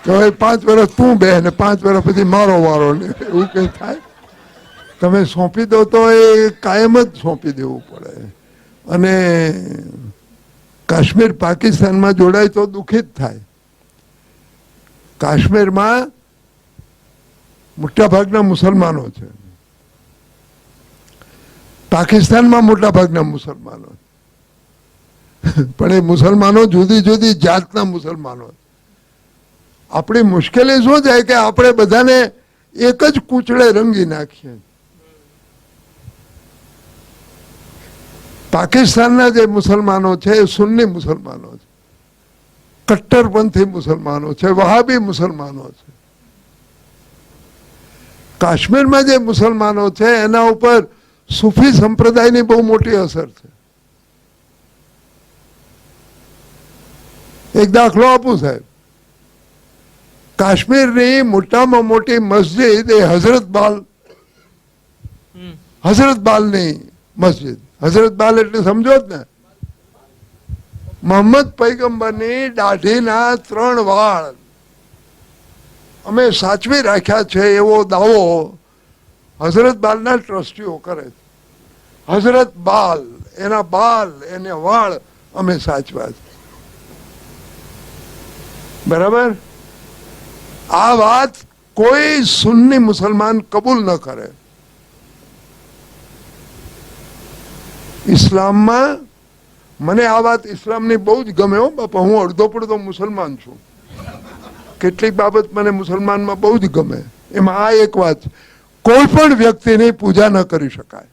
હવે 5 વર્ષ તું બે ને 5 વર્ષ પછી મારો વારો ને એવું કઈ થાય? તમે સોંપી દો તો એ કાયમ જ સોંપી દેવું પડે. અને કાશ્મીર પાકિસ્તાનમાં જોડાય તો દુઃખી જ થાય. કાશ્મીરમાં મોટા ભાગના મુસલમાનો છે, પાકિસ્તાનમાં મોટા ભાગના મુસલમાનો છે, પણ એ મુસલમાનો જુદી જુદી જાતના મુસલમાનો છે. આપણી મુશ્કેલી શું થાય કે આપણે બધાને એક જ કૂચડે રંગી નાખીએ. પાકિસ્તાનના જે મુસલમાનો છે એ સુન્ની મુસલમાનો છે, કટ્ટરપંથી મુસલમાનો છે, વહાબી મુસલમાનો છે. કાશ્મીરમાં જે મુસલમાનો છે એના ઉપર સૂફી સંપ્રદાયની બહુ મોટી અસર છે. એક દાખલો આપું સાહેબ, કાશ્મીરની મોટામાં મોટી મસ્જિદ એ હઝરત બાલની મસ્જિદ. હઝરત બાલ એટલે સમજો જ ને, મોહમ્મદ પૈગંબરની દાઢીના 3 વાળ અમે સાચવી રાખ્યા છે એવો દાવો હઝરત બાલના ટ્રસ્ટીઓ કરે છે. હઝરત બાલ, એના બાલ, એને વાળ અમે સાચવા છે. બરાબર? આ વાત કોઈ સુન્ની મુસલમાન કબૂલ ન કરે. ઇસ્લામમાં મને આ વાત ઇસ્લામની બહુ જ ગમે હો બાપા. હું અડધો પડધો મુસલમાન છું. કેટલીક બાબત મને મુસલમાનમાં બહુ જ ગમે. એમાં આ એક વાત, કોઈ પણ વ્યક્તિની પૂજા ન કરી શકાય.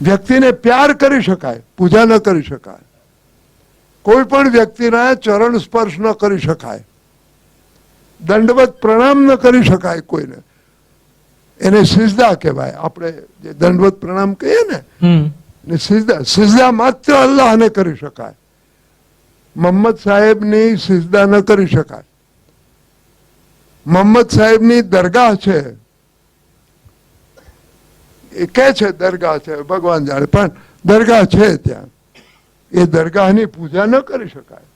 વ્યક્તિને પ્યાર કરી શકાય, પૂજા ન કરી શકાય. કોઈ પણ વ્યક્તિના ચરણ સ્પર્શ ન કરી શકાય, દંડવત પ્રણામ ન કરી શકાય કોઈને. એને સિજદા કહેવાય. આપણે જે દંડવત પ્રણામ કહીએ ને ને સિજદા માત્ર અલ્લાહને કરી શકાય. મોહમ્મદ સાહેબની સિજદા ન કરી શકાય. મોહમ્મદ સાહેબની દરગાહ છે, એ કે છે દરગાહ છે, ભગવાન જાણે, પણ દરગાહ છે ત્યાં. એ દરગાહની પૂજા ન કરી શકાય.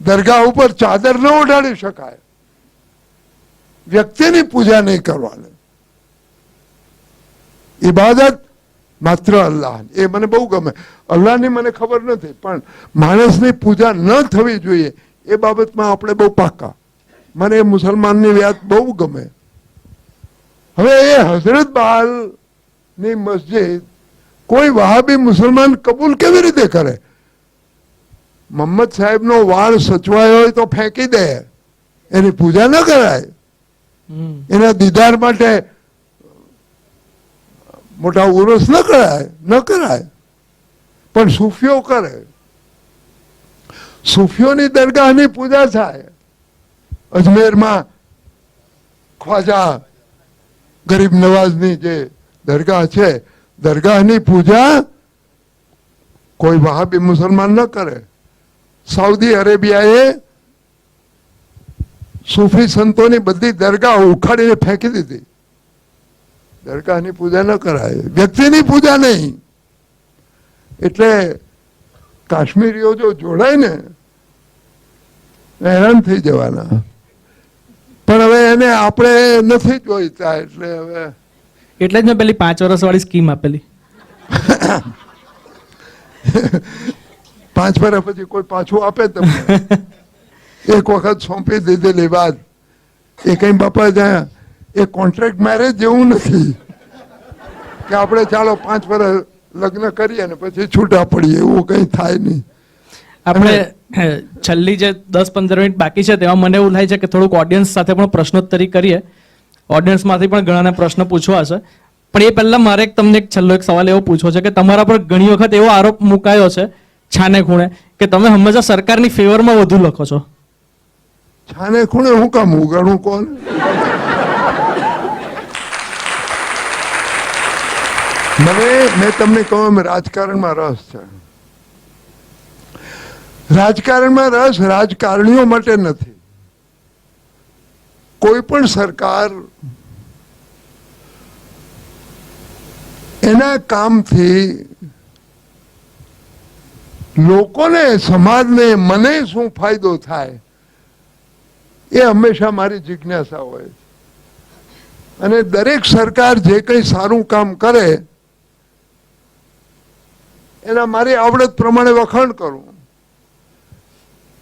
દરગાહ ઉપર ચાદર ન ઓઢાડી શકાય. વ્યક્તિની પૂજા નહીં કરવાની. ઇબાદત માત્ર અલ્લાહ. એ મને બહુ ગમે. અલ્લાહની મને ખબર નથી, પણ માણસની પૂજા ન થવી જોઈએ એ બાબતમાં આપણે બહુ પાક્કા. મને એ મુસલમાનની વાત બહુ ગમે. હવે એ હઝરત બહાલની મસ્જિદ કોઈ વહાબી મુસલમાન કબૂલ કેવી રીતે કરે? મોહમ્મદ સાહેબનો વાળ સચવાયો હોય તો ફેંકી દે, એની પૂજા ન કરાય. એના દીદાર માટે મોટા ઉરસ ન કરાય. પણ સૂફીઓ કરે. સૂફીઓની દરગાહની પૂજા થાય. અજમેરમાં ખ્વાજા ગરીબ નવાઝની જે દરગાહ છે, દરગાહની પૂજા કોઈ વહાબી મુસલમાન ન કરે. સાઉદી અરેબિયાએ સૂફી સંતોની બધી દરગાહ ઉખાડીને ફેંકી દીધી. દરગાહની પૂજા ન કરાય, વ્યક્તિની પૂજા નહીં. એટલે કાશ્મીરીઓ જો જોડાય ને હેરાન થઈ જવાના. પણ હવે એને આપણે નથી જોઈતા. એટલે જ મેં પેલી 5 વર્ષવાળી સ્કીમ આપેલી. 5 વર્ષ પછી કોઈ પાછું આપે તમને? એક વખત સોંપી દીધેલી વાત એ કઈ બાપા ત્યાં એ કોન્ટ્રાક્ટ મેરેજ જેવું નથી કે આપણે ચાલો 5 વર્ષ લગ્ન કરીએ ને પછી છૂટા પડીએ. એવું કઈ થાય નહીં. આપણે છેલ્લી જે 10-15 મિનિટ બાકી છે તેમાં મને એવું થાય છે કે થોડુંક ઓડિયન્સ સાથે પણ પ્રશ્નોત્તરી કરીએ. ઓડિયન્સમાંથી પણ ઘણાને પ્રશ્ન પૂછવા હશે, પણ એ પહેલા મારે તમને એક છેલ્લો એક સવાલ એવો પૂછવો છે કે તમારા પર ઘણી વખત એવો આરોપ મુકાયો છે છાને ખૂણે કે તમે હંમેશા સરકારની ફેવરમાં વધુ લખો છો. છાને ખૂણે હું કામ ઉગાડું કોણ? મેં તમને કહું રાજકારણમાં રસ છે. રાજકારણમાં રસ રાજકારણીઓ માટે નથી. કોઈ પણ સરકાર એના કામથી લોકોને, સમાજને, મને શું ફાયદો થાય એ હંમેશા મારી જિજ્ઞાસા હોય. અને દરેક સરકાર જે કંઈ સારું કામ કરે એના મારી આવડત પ્રમાણે વખાણ કરું.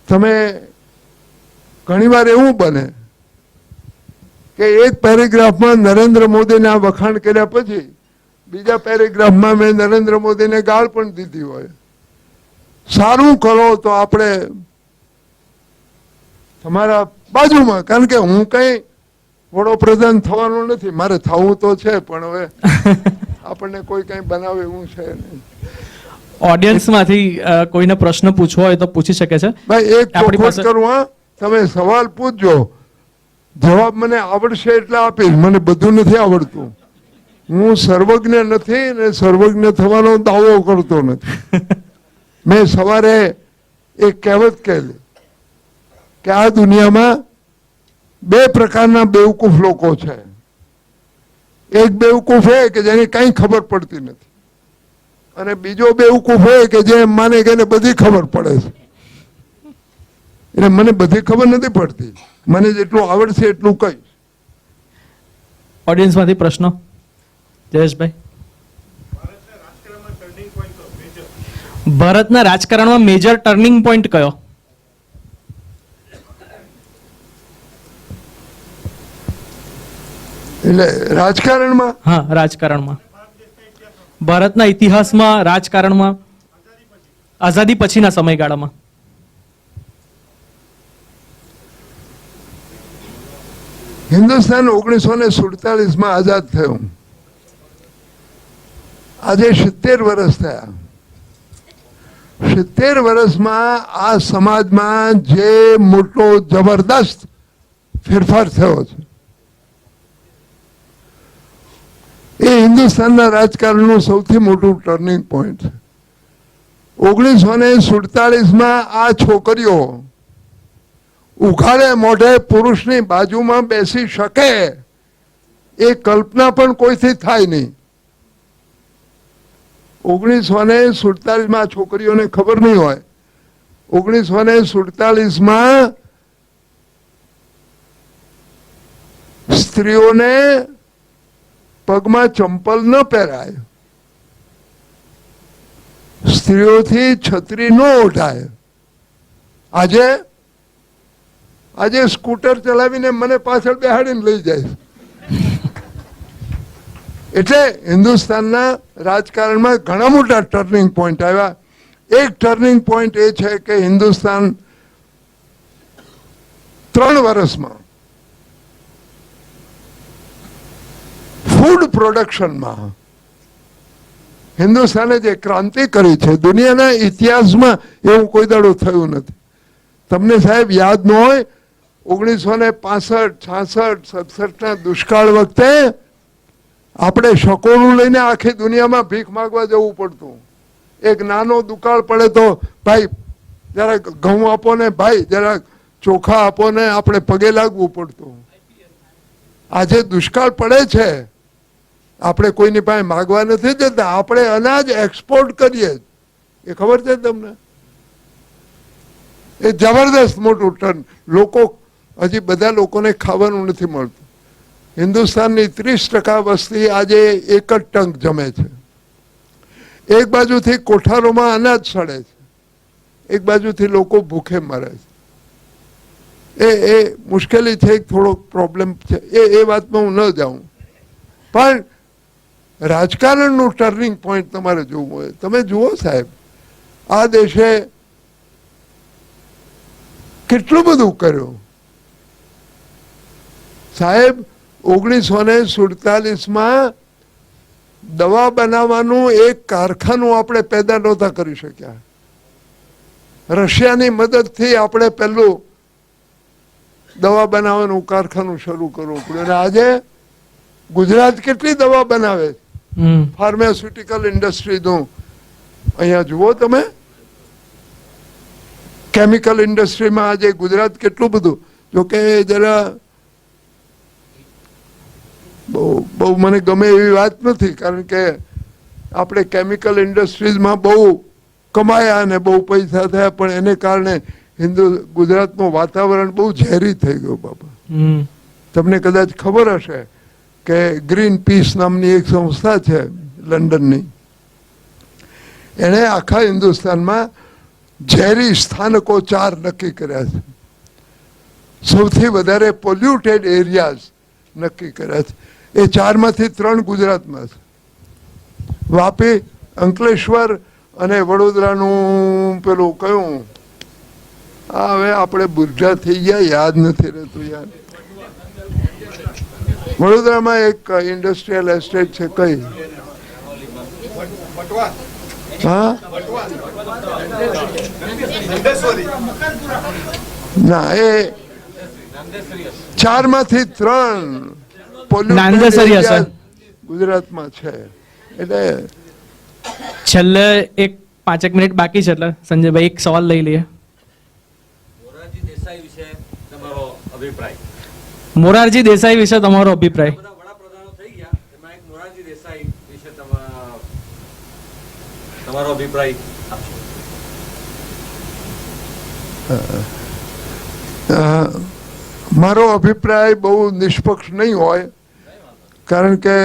તમે ઘણીવાર એવું બને કે એક પેરેગ્રાફમાં નરેન્દ્ર મોદીના વખાણ કર્યા પછી બીજા પેરેગ્રાફમાં મેં નરેન્દ્ર મોદીને ગાળ પણ દીધી હોય. સારું કરો તો આપણે તમારા બાજુમાં, કારણ કે હું કઈ વડોપ્રધાન થવાનું નથી. મારે થવું તો છે, પણ હવે આપણને કોઈ કઈ બનાવે એવું છે નહીં. ઓડિયન્સમાંથી કોઈને પ્રશ્ન પૂછવો હોય તો પૂછી શકે છે. ભાઈ એક ચોખવટ કરું, હા, તમે સવાલ પૂછજો, જવાબ મને આવડશે એટલે આપીશ. મને બધું નથી આવડતું. હું સર્વજ્ઞ નથી ને સર્વજ્ઞ થવાનો દાવો કરતો નથી. મેં સવારે એક કહેવત કહેલી કે આ દુનિયામાં 2 પ્રકારના બેવકૂફ લોકો છે. એક બેવકૂફ એ કે જેને કઈ ખબર પડતી નથી, અને બીજો બેવકૂફ એ કે જે માને કે એને બધી ખબર પડે છે. એટલે મને બધી ખબર નથી પડતી. મને જેટલું આવડશે એટલું કહીશ. ઓડિયન્સમાંથી પ્રશ્નો? જયેશભાઈ, ભારતના રાજકારણમાં મેજર ટર્નિંગ પોઈન્ટ કયો? એટલે રાજકારણમાં હા, રાજકારણમાં, ભારતના ઇતિહાસમાં, રાજકારણમાં, આઝાદી પછીના સમયગાળામાં. હિન્દુસ્તાન 1947 આઝાદ થયું. આજે 70 વર્ષ થયા. 70 વર્ષમાં આ સમાજમાં જે મોટો જબરદસ્ત ફેરફાર થયો છે એ હિન્દુસ્તાનના રાજકારણનું સૌથી મોટું ટર્નિંગ પોઈન્ટ છે. 1947માં આ છોકરીઓ ઉઘાડે મોઢે પુરુષની બાજુમાં બેસી શકે એ કલ્પના પણ કોઈથી થાય નહીં. 1947માં છોકરીઓને ખબર નહીં હોય. 1947માં સ્ત્રીઓને પગમાં ચંપલ ન પહેરાય, સ્ત્રીઓથી છત્રી ન ઓઢાય. આજે સ્કૂટર ચલાવીને મને પાછળ બેહાડીને લઈ જાય. એટલે હિન્દુસ્તાનના રાજકારણમાં ઘણા મોટા ટર્નિંગ પોઈન્ટ આવ્યા. એક ટર્નિંગ પોઈન્ટ એ છે કે હિન્દુસ્તાન 3 વર્ષમાં ફૂડ પ્રોડક્શનમાં હિન્દુસ્તાને જે ક્રાંતિ કરી છે દુનિયાના ઇતિહાસમાં એવું કોઈ દાડો થયું નથી. તમને સાહેબ યાદ ન હોય 1965, 66, 67ના દુષ્કાળ વખતે આપણે શકોનું લઈને આખી દુનિયામાં ભીખ માંગવા જવું પડતું. એક નાનો દુકાળ પડે તો ભાઈ જરાક ઘઉં આપો ને, ભાઈ જરાક ચોખા આપો ને, આપણે પગે લાગવું પડતું. આજે દુષ્કાળ પડે છે, આપણે કોઈની પાસે માગવા નથી જતા, આપણે અનાજ એક્સપોર્ટ કરીએ. એ ખબર છે તમને? એ જબરદસ્ત મોટું ટર્ન. હજી બધા લોકોને ખાવાનું નથી મળતું. હિન્દુસ્તાનની 30% વસ્તી આજે એક જ ટંક જમે છે. એક બાજુથી કોઠારોમાં અનાજ સડે છે, એક બાજુથી લોકો ભૂખે મરે છે. એ મુશ્કેલી છે, થોડોક પ્રોબ્લેમ છે. એ વાતમાં હું ન જાઉં. પણ રાજકારણનું ટર્નિંગ પોઈન્ટ તમારે જોવું હોય. તમે જુઓ સાહેબ, આ દેશે કેટલું બધું કર્યું સાહેબ. 1947માં દવા બનાવવાનું એક કારખાનું આપણે પેદા નહોતા કરી શક્યા. રશિયાની મદદથી આપણે પહેલું દવા બનાવવાનું કારખાનું શરૂ કરવું પડ્યું. અને આજે ગુજરાત કેટલી દવા બનાવે, ફાર્માસ્યુટિકલ ઇન્ડસ્ટ્રીનું. અહીંયા જુઓ તમે, કેમિકલ ઇન્ડસ્ટ્રીમાં આજે ગુજરાત કેટલું બધું. જોકે જરા બહુ મને ગમે એવી વાત નથી, કારણ કે આપણે કેમિકલ ઇન્ડસ્ટ્રીઝમાં બહુ કમાયા અને બહુ પૈસા થયા, પણ એને કારણે ગુજરાતનું વાતાવરણ બહુ ઝેરી થઈ ગયું બાબા. તમને કદાચ ખબર હશે કે ગ્રીન પીસ નામની એક સંસ્થા છે લંડનની, એણે આખા હિન્દુસ્તાનમાં ઝેરી સ્થાનકો 4 નક્કી કર્યા છે. સૌથી વધારે પોલ્યુટેડ એરિયાઝ નક્કી કર્યા છે. એ 4માંથી 3 ગુજરાતમાં છે. વાપી, અંકલેશ્વર અને વડોદરાનું પેલું કયું, હવે આપણે બુર્જા થઈ ગયા, યાદ નથી રહેતું યાર. વડોદરામાં એક ઇન્ડસ્ટ્રીયલ એસ્ટેટ છે, કઈ? હા, ના, એ 4માંથી 3 ગુજરાતમાં છે. એટલે છેલ્લે એક 5 મિનિટ બાકી છે, એટલે સંજયભાઈ એક સવાલ લઈ લઈએ. મોરારજી દેસાઈ વિશે તમારો અભિપ્રાય? વડાપ્રધાનો થઈ ગયા, એમાં એક મોરારજી દેસાઈ વિશે તમારો અભિપ્રાય આપશો. મારો અભિપ્રાય બહુ નિષ્પક્ષ નહીં હોય, કારણ કે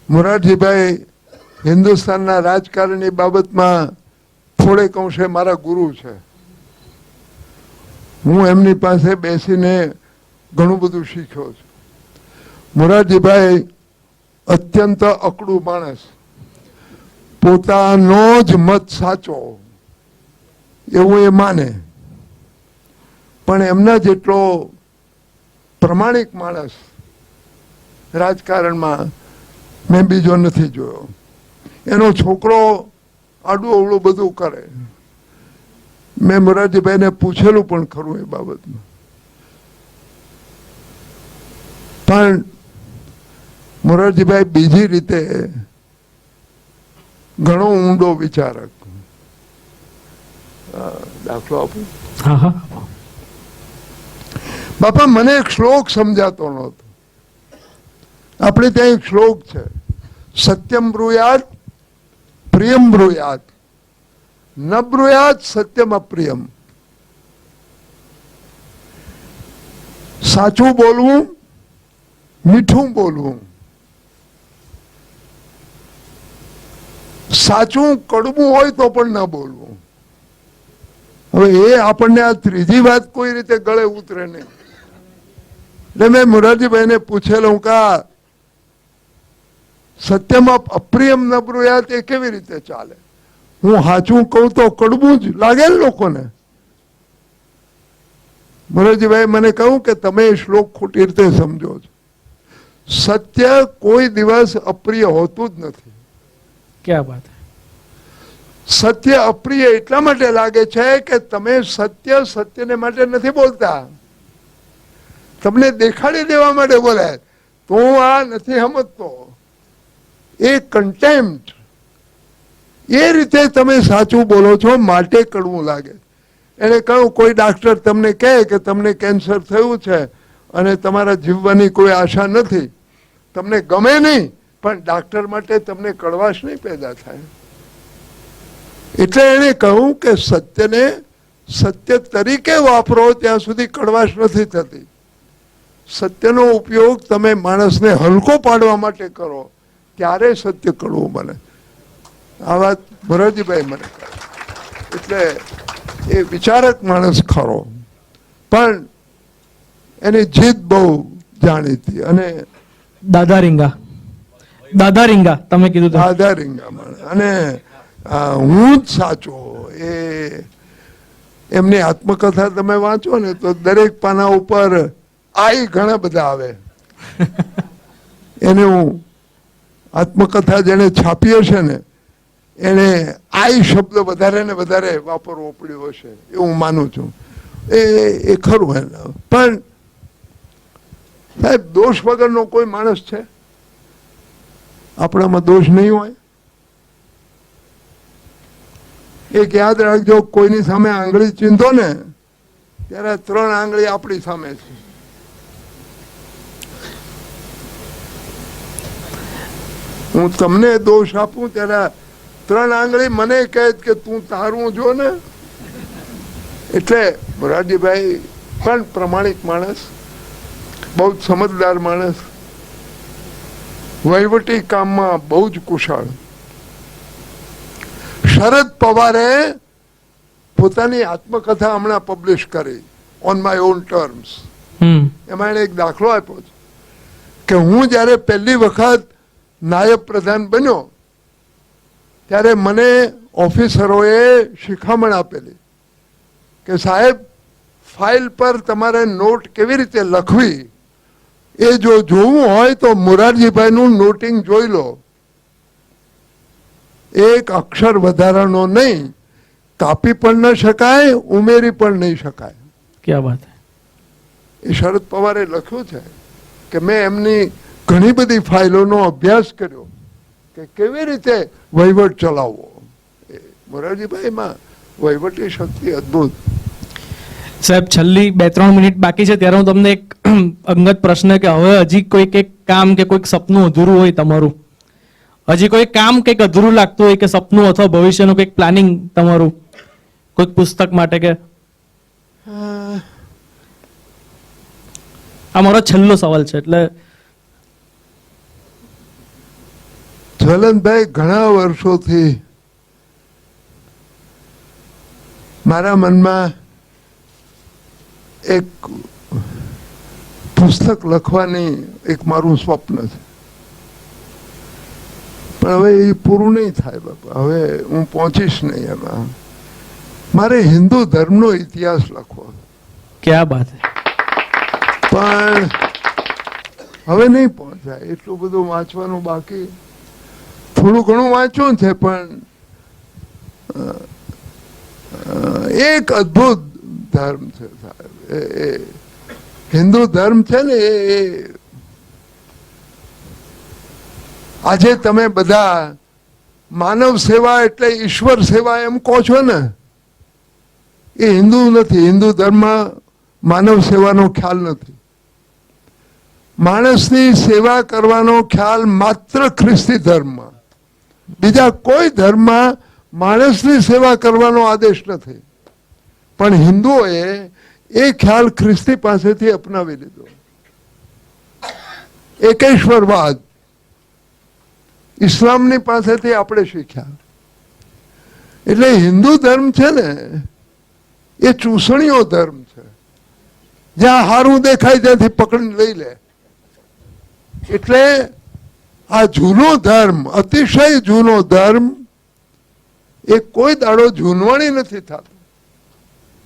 મોરારજીભાઈ હિન્દુસ્તાનના રાજકારણની બાબતમાં થોડેક અંશે મારા ગુરુ છે. હું એમની પાસે બેસીને ઘણું બધું શીખ્યો છું. મોરારજીભાઈ અત્યંત અકડું માણસ, પોતાનો જ મત સાચો એવું એ માને, પણ એમના જેટલો પ્રમાણિક માણસ રાજકારણમાં મેં બીજો નથી જોયો. એનો છોકરો આડું અવળું બધું કરે. મેં મોરારજીભાઈને પૂછેલું પણ ખરું એ બાબતમાં, પણ મોરારજીભાઈ બીજી રીતે ઘણો ઊંડો વિચારક. દાખલો આપું. હા હા. બાપા મને એક શ્લોક સમજાતો નહોતો. આપણે ત્યાં એક શ્લોક છે, સત્યમ બ્રુયાત પ્રિયમ બ્રુયાત ન બ્રુયાત સત્યમ અપ્રિયમ. સાચું બોલવું, મીઠું બોલવું. સાચું કડવું હોય તો પણ ન બોલવું. હવે એ આપણને આ ત્રીજી વાત કોઈ રીતે ગળે ઉતરે નહીં. એટલે મેં મોરારજીભાઈને પૂછેલું કે સત્યમાં અપ્રિયમ ન બ્રુયાત એ કેવી રીતે ચાલે? હું સાચું કહું તો કડવું જ લાગે ને લોકોને. મોરારજીભાઈ મને કહ્યું કે તમે એ શ્લોક ખોટી રીતે સમજો છો. સત્ય કોઈ દિવસ અપ્રિય હોતું જ નથી. ક્યાં વાત? સત્ય અપ્રિય એટલા માટે લાગે છે કે તમે સત્યને માટે નથી બોલતા, તમને દેખાડી દેવા માટે બોલે. તો હું આ નથી સમજતો, એ કન્ટેમ્પ્ટ. એ રીતે તમે સાચું બોલો છો માટે કડવું લાગે. એને કહ્યું કોઈ ડાક્ટર તમને કહે કે તમને કેન્સર થયું છે અને તમારા જીવવાની કોઈ આશા નથી, તમને ગમે નહીં, પણ ડાક્ટર માટે તમને કડવાશ નહીં પેદા થાય. એટલે એને કહ્યું કે સત્યને સત્ય તરીકે વાપરો ત્યાં સુધી કડવાશ નથી થતી. સત્યનો ઉપયોગ તમે માણસને હલકો પાડવા માટે કરો ત્યારે સત્ય કડવું બને. આ વાત મોરારજીભાઈ મને કહે. એટલે એ વિચારક માણસ ખરો, પણ એની જીદ બહુ જાણીતી. અને દાદા રીંગા તમે કીધું દાદા રીંગા માણસ. અને હું જ સાચો. એ એમની આત્મકથા તમે વાંચો ને તો દરેક પાના ઉપર આઈ ઘણા બધા આવે. એને હું આત્મકથા જેને છાપી હશે ને એને આઈ શબ્દ વધારે ને વધારે વાપરવો પડ્યો હશે એવું માનું છું. એ ખરું. એને પણ સાહેબ દોષ વગરનો કોઈ માણસ છે? આપણામાં દોષ નહીં હોય? એક યાદ રાખજો, કોઈની સામે આંગળી ચીંધો ને ત્યારે 3 આંગળી આપણી સામે છે. હું તમને દોષ આપું ત્યારે 3 આંગળી મને કહે કે તું તારું જો ને. એટલે મોરારજીભાઈ પણ પ્રમાણિક માણસ, બહુ જ સમજદાર માણસ, વહીવટી કામમાં બહુ જ કુશળ. શરદ પવારે પોતાની આત્મકથા હમણાં પબ્લિશ કરી, ઓન માય ઓન ટર્મ્સ. એમાં એને એક દાખલો આપ્યો છે કે હું જ્યારે પહેલી વખત નાયબ પ્રધાન બન્યો ત્યારે મને ઓફિસરોએ શિખામણ આપેલી કે સાહેબ ફાઇલ પર તમારે નોટ કેવી રીતે લખવી એ જો જોવું હોય તો મોરારજીભાઈનું નોટિંગ જોઈ લો. એક અક્ષર વધારાનો નહીં, કાપી પણ ન શકાય, ઉમેરી પણ નહીં શકાય. ક્યાં વાત? એ શરદ પવારે લખ્યું છે કે મેં એમની ઘણી બધી ફાઇલોનો અભ્યાસ કર્યો કે કેવી રીતે વહીવટ ચલાવવો. મોરારજીભાઈમાં વહીવટી શક્તિ અદ્ભુત. સાહેબ છેલ્લી 2-3 મિનિટ બાકી છે ત્યારે હું તમને એક અંગત પ્રશ્ન કે હવે હજી કોઈક એક કામ કે કોઈક સપનું અધૂરું હોય તમારું, હજી કોઈ કામ કંઈક અધૂરું લાગતું હોય કે સપનું અથવા ભવિષ્યનું કંઈક પ્લાનિંગ તમારું કોઈક પુસ્તક માટે, કે આ મારો છેલ્લો સવાલ છે. એટલે જ્વલંતભાઈ ઘણા વર્ષોથી મારા મનમાં એક પુસ્તક લખવાની એક મારું સ્વપ્ન છે, પણ હવે એ પૂરું નહીં થાય બાપા. હવે હું પહોંચીશ નહીં એમાં. મારે હિન્દુ ધર્મનો ઇતિહાસ લખવો, ક્યાં બાત હે. પણ હવે નહીં પહોંચાય. એટલું બધું વાંચવાનું બાકી, થોડું ઘણું વાંચ્યું છે, પણ એક અદ્ભુત ધર્મ છે સાહેબ. એ હિન્દુ ધર્મ છે ને, એ આજે તમે બધા માનવ સેવા એટલે ઈશ્વર સેવા એમ કહો છો ને, એ હિન્દુ નથી. હિન્દુ ધર્મમાં માનવ સેવાનો ખ્યાલ નથી. માણસની સેવા કરવાનો ખ્યાલ માત્ર ખ્રિસ્તી ધર્મમાં, બીજા કોઈ ધર્મમાં માણસની સેવા કરવાનો આદેશ નથી. પણ હિન્દુઓએ એ ખ્યાલ ખ્રિસ્તી પાસેથી અપનાવી લીધો. એકેશ્વરવાદ ઇસ્લામની પાસેથી આપણે શીખ્યા. એટલે હિન્દુ ધર્મ છે ને, એ ચૂસણીઓ ધર્મ છે. જ્યાં હારું દેખાય ત્યાંથી પકડીને લઈ લે. એટલે આ જૂનો ધર્મ, અતિશય જૂનો ધર્મ, એ કોઈ દાડો જૂનવાણી નથી થતો.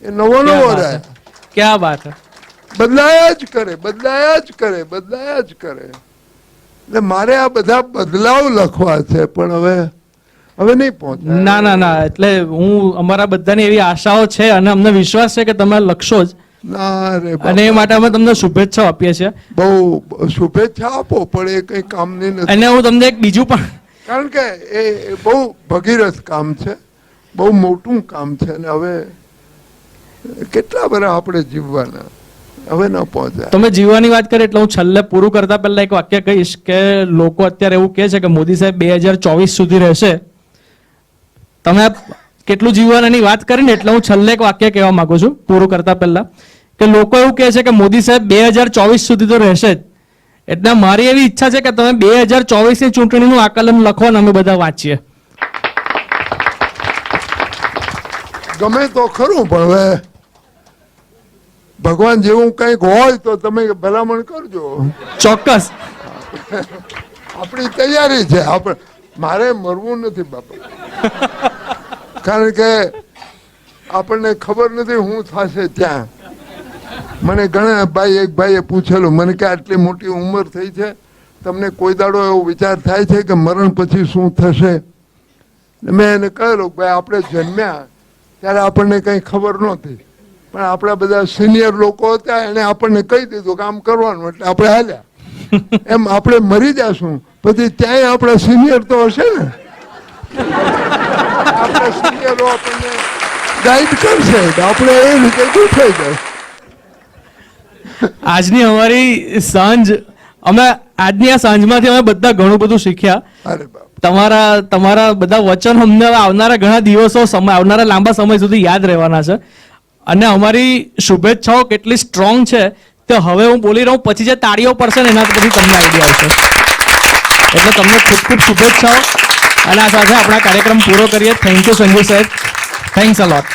એ નવો નવો રહે, ક્યાં બાત હે. બદલાયા જ કરે, બદલાયા જ કરે, બદલાયા જ કરે. એટલે મારે આ બધા બદલાવ લખવા છે, પણ હવે નહીં પહોંચે. ના ના ના, એટલે અમારા બધાની એવી આશાઓ છે અને અમને વિશ્વાસ છે કે તમે લખશો જ, ના રે અને એ માટે અમે તમને શુભેચ્છાઓ આપીએ છીએ. બહુ શુભેચ્છા આપો, પણ એ કઈ કામની નથી. અને હું તમને એક બીજું પણ, કારણ કે એ બહુ ભગીરથ કામ છે, બહુ મોટું કામ છે. અને હવે કેટલા બધા આપણે જીવવાના, હવે ન પહોંચાય. તમે જીવવાની વાત કરી એટલે હું છેલ્લે પૂરું કરતા પહેલા એક વાક્ય કહીશ કે લોકો અત્યારે એવું કહે છે કે મોદી સાહેબ 2024 સુધી રહેશે. તમે કેટલું જીવવાની વાત કરીને એટલે હું છેલ્લે એક વાક્ય કહેવા માંગુ છું પૂરું કરતા પહેલા, કે લોકો એવું કહે છે કે મોદી સાહેબ 2024 સુધી તો રહેશે જ. એટલે મારી એવી ઈચ્છા છે કે તમે 2024 ની ચૂંટણીનું આકલન લખો ને અમે બધા વાંચીએ. ગમે તો ખરું, પણ હવે ભગવાન જેવું કંઈક હોય તો તમે ભલામણ કરજો. ચોક્કસ. આપણી તૈયારી છે. આપણે મારે મરવું નથી બાપા, કારણ કે આપણને ખબર નથી શું થશે ત્યાં. મને ઘણા એક ભાઈએ પૂછેલું, મને કે આટલી મોટી ઉંમર થઈ છે, તમને કોઈ દાડો એવો વિચાર થાય છે કે મરણ પછી શું થશે? મેં એને કહેલું, ભાઈ આપણે જન્મ્યા ત્યારે આપણને કંઈ ખબર નહોતી, પણ આપણા બધા સિનિયર લોકો હતા, એને આપણને કહી દીધું કે આમ કરવાનું, એટલે આપણે હાલ્યા. એમ આપણે મરી જશું પછી ત્યાંય આપણા સિનિયર તો હશે ને, આપણા સિનિયરો આપણને ગાઈડ કરશે, આપણે એ રીતે ગોઠવાઈ જાય. આજની અમારી સાંજ, આજની આ સાંજમાંથી અમે બધા ઘણું બધું શીખ્યા. અરે બાપ, તમારા બધા વચન અમને આવનારા ઘણા દિવસો, આવનારા લાંબા સમય સુધી યાદ રહેવાના છે. અને અમારી શુભેચ્છાઓ કેટલી સ્ટ્રોંગ છે તે હવે હું બોલી રહું, પછી જે તાળીઓ પડશે ને એના પછી તમને આઈડિયા આવશે. એટલે તમને ખૂબ ખૂબ શુભેચ્છાઓ. અને આ સાથે આપણા કાર્યક્રમ પૂરો કરીએ. થેન્ક યુ સંજય સાહેબ, થેન્ક્સ અ લોટ.